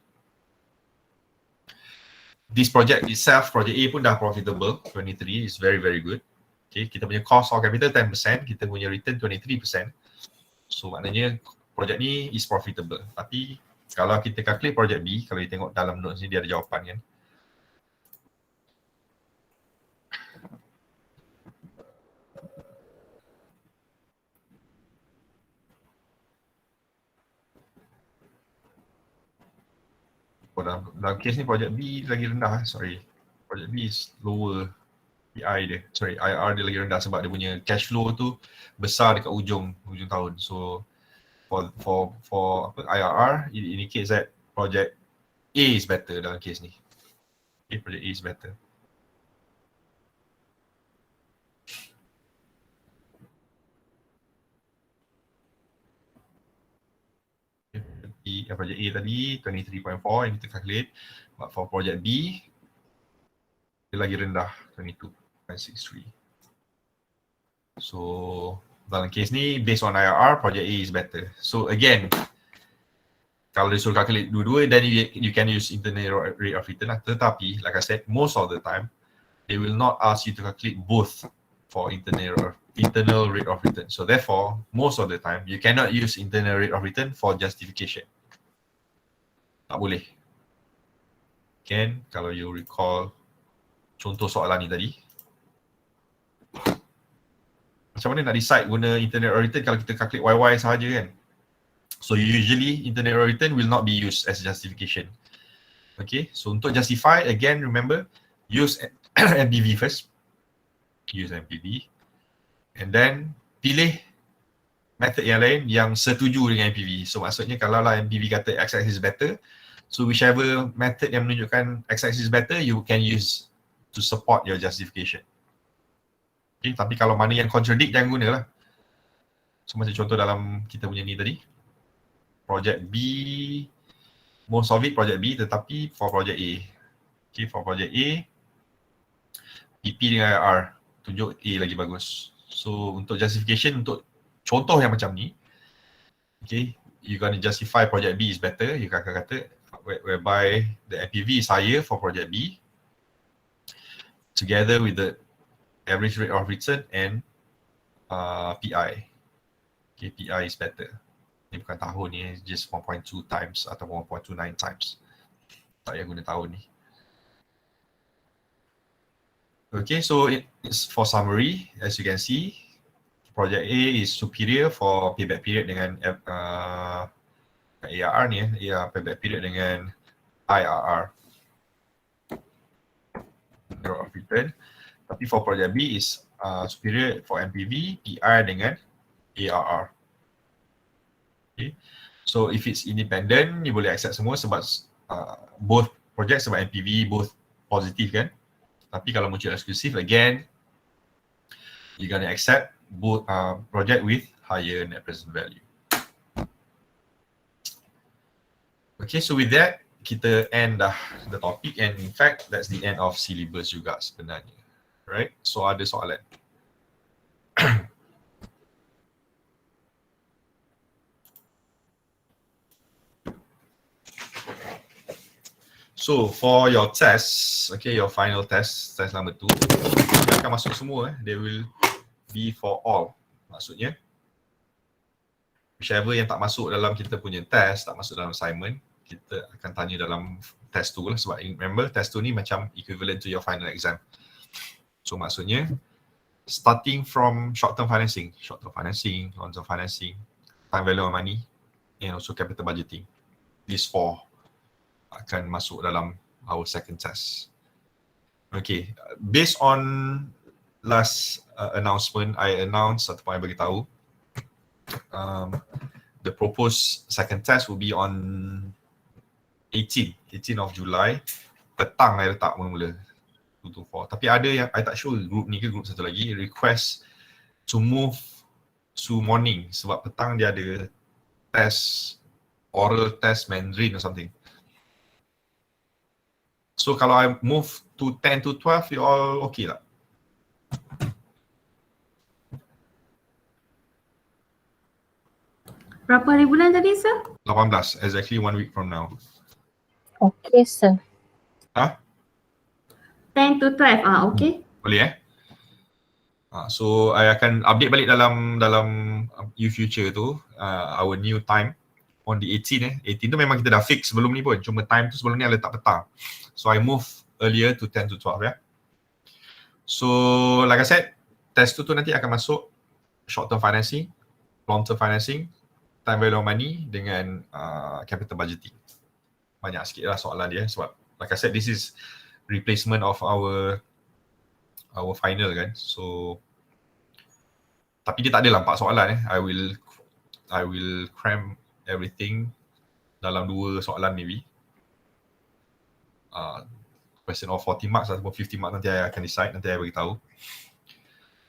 this project itself, project A pun dah profitable, 23 is very very good. Okay, kita punya cost of capital 10%, kita punya return 23%. So maknanya projek ni is profitable. Tapi kalau kita calculate projek B, kalau kita tengok dalam notes ni dia ada jawapan kan. Oh, dalam case ni projek B lagi rendah, sorry. Projek B is lower. PI dia, sorry, IR dia lagi rendah sebab dia punya cash flow tu besar dekat ujung tahun. So for IRR, it indicates that project A is better dalam case ni. Okay, project A is better. Project A tadi 23.4 yang kita calculate, but for project B dia lagi rendah 22.63. So dalam case ni based on IRR, project A is better. So again, kalau disuruh calculate dua-dua, then you can use internal rate of return lah. Tetapi like I said, most of the time they will not ask you to calculate both for internal rate of return. So therefore, most of the time you cannot use internal rate of return for justification. Tak boleh. Can, kalau you recall contoh soalan ni tadi, macam mana nak decide guna internal rate of return kalau kita calculate YY sahaja kan? So usually internal rate of return will not be used as justification. Okay, so untuk justify, again remember, use NPV first. Use NPV. And then pilih method yang lain yang setuju dengan NPV. So maksudnya kalau lah NPV kata x-axis better, so whichever method yang menunjukkan x-axis better, you can use to support your justification. Okay, tapi kalau mana yang contradict jangan gunalah. So macam contoh dalam kita punya ni tadi, project B, most of it project B tetapi for project A. Okay, for project A, PP dengan IR, tunjuk A lagi bagus. So untuk justification, untuk contoh yang macam ni, okay, you gonna justify project B is better, you akan kata whereby the NPV is higher for project B together with the average rate of return and PI. Okay, PI is better. Ni bukan tahun ni, just 1.2 times atau 1.29 times. Tak payah guna tahun ni. Okay, so it's for summary, as you can see, project A is superior for payback period dengan ARR ni, payback period dengan IRR, rate of return. Tapi for project B is superior for NPV, PI dengan ARR. Okay, so if it's independent, you boleh accept semua sebab both project sebab NPV both positif kan. Tapi kalau muncul eksklusif, again, you're gonna accept both project with higher net present value. Okay, so with that, kita end dah the topic, and in fact, that's the end of syllabus juga sebenarnya. Right? So ada soalan. So for your test, okay, your final test number 2, dia akan masuk semua. They will be for all. Maksudnya, whichever yang tak masuk dalam kita punya test, tak masuk dalam assignment, kita akan tanya dalam test 2 lah. Sebab remember, test 2 ni macam equivalent to your final exam. So maksudnya, starting from short-term financing, long-term financing, time value of money, and also capital budgeting. These 4 akan masuk dalam our second test. Okay, based on last announcement, I announced ataupun I beritahu, the proposed second test will be on 18 of July. Petang I letak mula-mula 2 to 4. Tapi ada yang I tak sure group ni ke group satu lagi request to move to morning sebab petang dia ada test, oral test Mandarin or something. So kalau I move to 10 to 12, you all okay tak? Berapa hari bulan tadi, sir? 18, exactly 1 week from now. Okay, sir. Ha? 10 to 12, okay. Boleh so I akan update balik dalam future tu, our new time on the 18 18 tu memang kita dah fix sebelum ni pun, cuma time tu sebelum ni I letak petang. So I move earlier to 10 to 12 ya. So like I said, test tu nanti akan masuk short term financing, long term financing, time value of money dengan capital budgeting. Banyak sikit lah soalan dia sebab like I said, this is replacement of our final kan. So tapi dia tak ada 4 soalan I will cram everything dalam 2 soalan maybe. Question of 40 marks ataupun 50 marks nanti I akan decide, nanti I beritahu.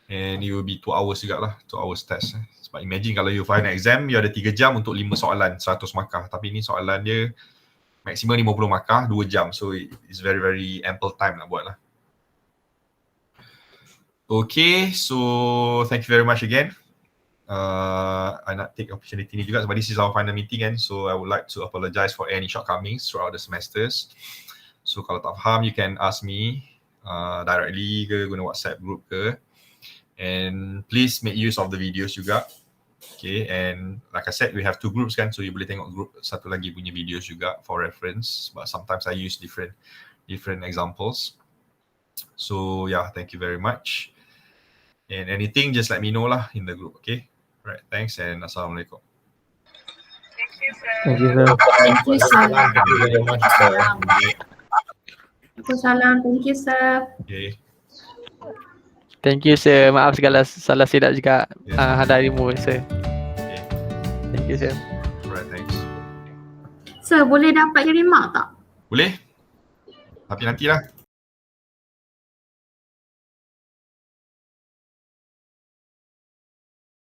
And it will be 2 hours juga lah, 2 hours test. Sebab imagine kalau you final exam, you ada 3 jam untuk 5 soalan, 100 markah. Tapi ni soalan dia maksimum 50 markah, 2 jam. So it's very very ample time nak buat lah. Okay, so thank you very much again. I nak take opportunity ni juga sebab this is our final meeting kan. So I would like to apologize for any shortcomings throughout the semesters. So kalau tak faham, you can ask me directly ke, guna WhatsApp group ke. And please make use of the videos juga. Okay, and like I said, we have 2 groups kan, so you boleh tengok group satu lagi punya videos juga for reference. But sometimes I use different examples. So yeah, thank you very much. And anything, just let me know lah in the group. Okay, right? Thanks and assalamualaikum. Thank you, sir. Thank you, sir. Thank you very much, sir. Waalaikumsalam. Thank you, sir. Okay. Thank you, sir. Maaf segala salah silap juga hadarimu, sir. Okay. Thank you, sir. Right, thanks. Sir, boleh dapat remark tak? Boleh? Tapi nantilah.